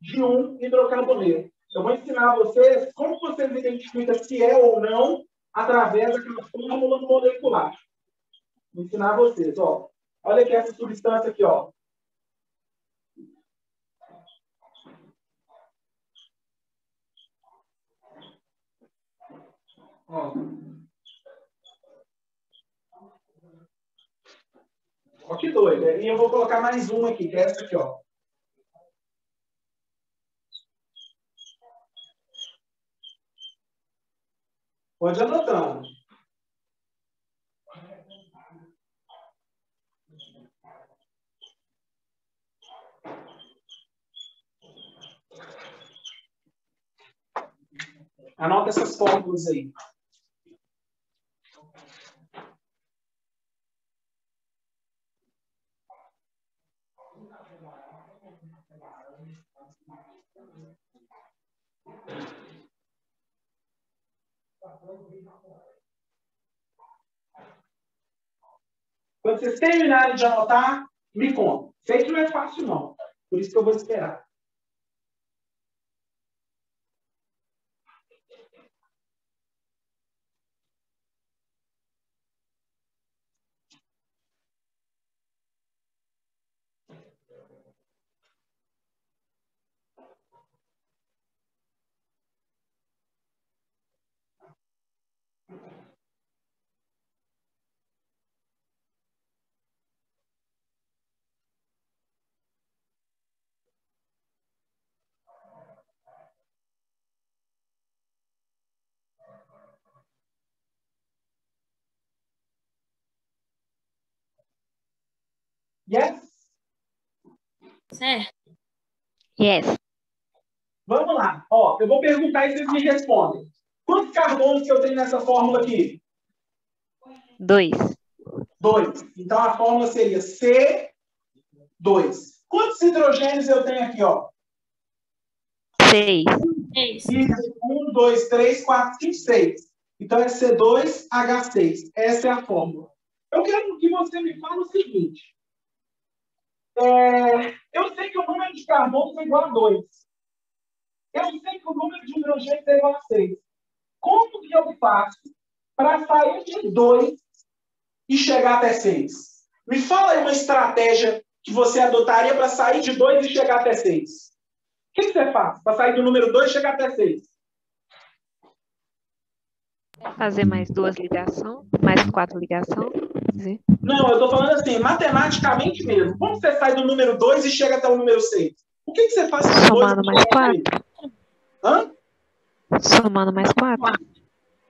de um hidrocarboneto. Eu vou ensinar a vocês como vocês identificam se é ou não através daquela fórmula molecular. Vou ensinar a vocês, ó. Olha aqui essa substância aqui, ó. Ó. Ó que doido. E eu vou colocar mais uma aqui, que é essa aqui, ó. Pode ir anotando. Anota essas fórmulas aí. Quando vocês terminarem de anotar, me conta. Sei que não é fácil, não. Por isso que eu vou esperar. Yes? Certo? Yes. Vamos lá. Ó, eu vou perguntar e vocês me respondem. Quantos carbonos que eu tenho nessa fórmula aqui? 2. 2. Então, a fórmula seria C2. Quantos hidrogênios eu tenho aqui, ó? 6. 1, 2, 3, 4, 5, 6. Então, é C2H6. Essa é a fórmula. Eu quero que você me fale o seguinte. Eu sei que o número de carbonos é igual a 2. Eu sei que o número de hidrogênios é igual a 6. Como que eu faço para sair de 2 e chegar até 6? Me fala aí uma estratégia que você adotaria para sair de 2 e chegar até 6. O que você faz para sair do número 2 e chegar até 6? Fazer mais 2 ligações, mais 4 ligações. Não, eu estou falando assim, matematicamente mesmo. Como você sai do número 2 e chega até o número 6? O que você faz com o 2? Somando mais 4. Hã? Somando mais 4.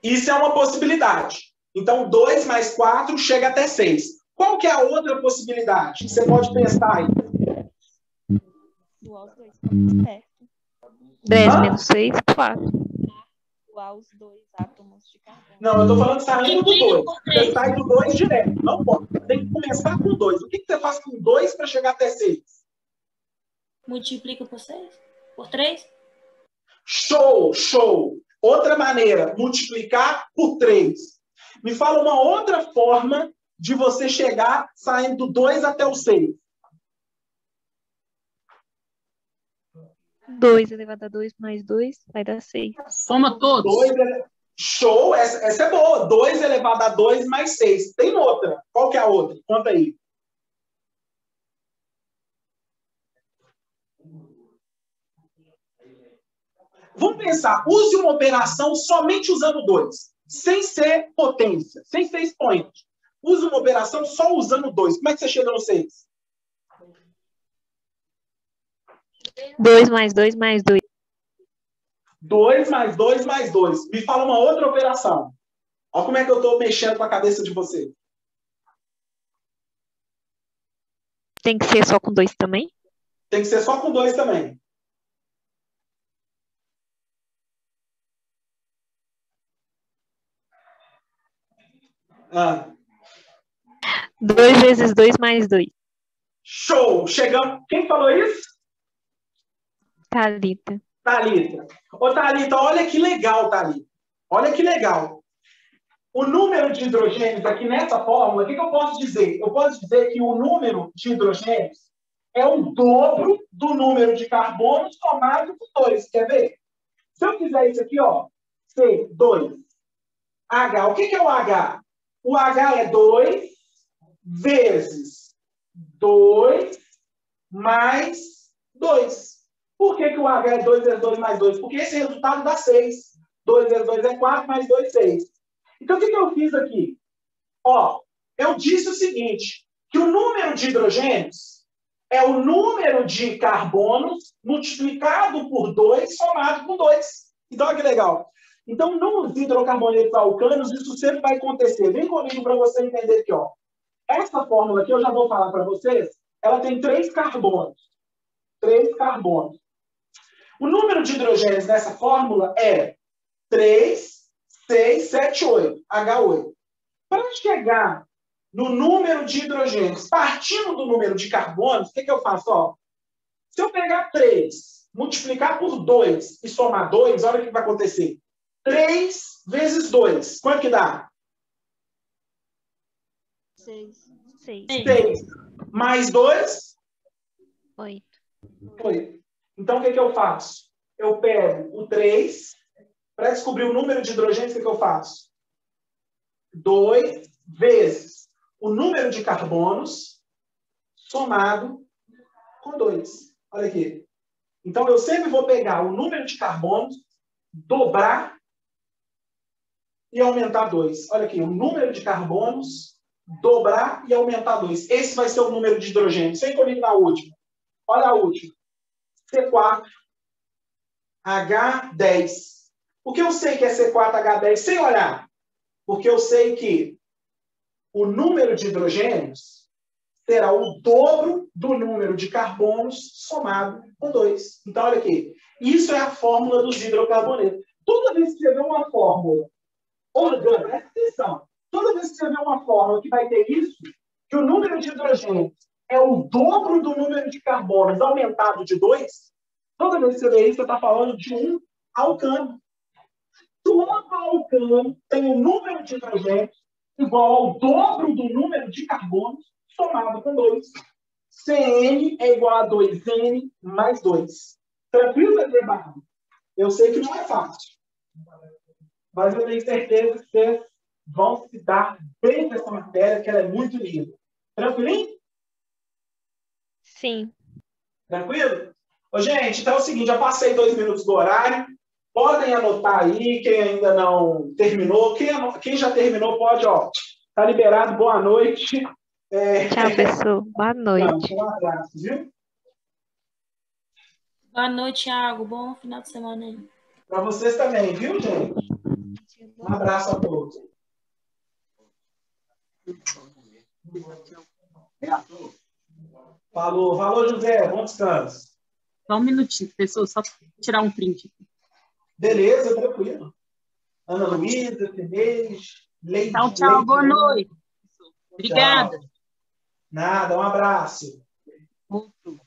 Isso é uma possibilidade. Então, 2 mais 4 chega até 6. Qual que é a outra possibilidade que você pode pensar aí? Doar os dois pontos perto. 10 menos 6, 4. Doar os dois átomos de carbono. Não, eu estou falando saindo do 2. por Você três. sai do 2 direto. Não pode. Tem que começar com 2. O que você faz com 2 para chegar até 6? Multiplica por 6? Por 3? Show, show. Outra maneira, multiplicar por 3. Me fala uma outra forma de você chegar saindo do 2 até o 6. 2 elevado a 2 mais 2 vai dar 6. Soma todos. Show, essa é boa. 2 elevado a 2 mais 6. Tem outra. Qual que é a outra? Conta aí. Vamos pensar. Use uma operação somente usando 2. Sem ser potência. Sem ser expoente. Use uma operação só usando 2. Como é que você chega no 6? 2 mais 2 mais 2. 2 mais 2 mais 2. Me fala uma outra operação. Olha como é que eu estou mexendo com a cabeça de você. Tem que ser só com 2 também? Tem que ser só com 2 também. Ah. 2 vezes 2 mais 2. Show! Chegamos. Quem falou isso? Thalita. Thalita. Ô, Thalita, olha que legal, Thalita. Olha que legal. O número de hidrogênios aqui nessa fórmula, o que eu posso dizer? Eu posso dizer que o número de hidrogênios é o dobro do número de carbonos somado com 2. Quer ver? Se eu fizer isso aqui, ó, C2, H. O que é o H? O H é 2 vezes 2 mais 2. Por que o H é 2 vezes 2 mais 2? Porque esse resultado dá 6. 2 vezes 2 é 4, mais 2, 6. Então, o que eu fiz aqui? Ó, eu disse o seguinte, que o número de hidrogênios é o número de carbonos multiplicado por 2 somado com 2. Então, olha que legal. Então, nos hidrocarbonetos alcanos, isso sempre vai acontecer. Vem comigo para você entender aqui, ó. Essa fórmula aqui, eu já vou falar para vocês, ela tem 3 carbonos. 3 carbonos. O número de hidrogênios nessa fórmula é 3, 6, 7, 8. H8. Para chegar no número de hidrogênios, partindo do número de carbonos, o que eu faço? Ó, se eu pegar 3, multiplicar por 2 e somar 2, olha o que vai acontecer. 3 vezes 2. Quanto que dá? 6. 6. 6. Mais 2? 8. 8. Então, o que eu faço? Eu pego o 3. Para descobrir o número de hidrogênios, o que eu faço? 2 vezes o número de carbonos somado com 2. Olha aqui. Então, eu sempre vou pegar o número de carbonos, dobrar e aumentar 2. Olha aqui, o número de carbonos, dobrar e aumentar 2. Esse vai ser o número de hidrogênios. Vem comigo na última. Olha a última. C4, H10. Por que eu sei que é C4H10 sem olhar? Porque eu sei que o número de hidrogênios será o dobro do número de carbonos somado com 2. Então, olha aqui. Isso é a fórmula dos hidrocarbonetos. Toda vez que você vê uma fórmula orgânica, presta atenção. Toda vez que você vê uma fórmula que vai ter isso, que o número de hidrogênio é o dobro do número de carbonos aumentado de 2, toda vez que você vê isso, você está falando de um alcano. Todo alcano tem um número de hidrogênio igual ao dobro do número de carbonos somado com 2. Cn é igual a 2n mais 2. Tranquilo, Eduardo? Eu sei que não é fácil, mas eu tenho certeza que vocês vão se dar bem com essa matéria, que ela é muito linda. Tranquilinho? Sim. Tranquilo? Ô, gente, então é o seguinte, já passei 2 minutos do horário. Podem anotar aí, quem ainda não terminou. Quem já terminou pode, ó. Tá liberado, boa noite. Tchau, pessoal. Boa noite. Um abraço, viu? Boa noite, Thiago. Bom final de semana aí. Para vocês também, viu, gente? Um abraço a todos. Falou, falou, José. Bom descanso. Só um minutinho, pessoal, só tirar um print. Beleza, tranquilo. Ana Luísa, Tenez, Leite. Tchau, tchau, boa noite. Obrigada. Tchau. Nada, um abraço. Outro.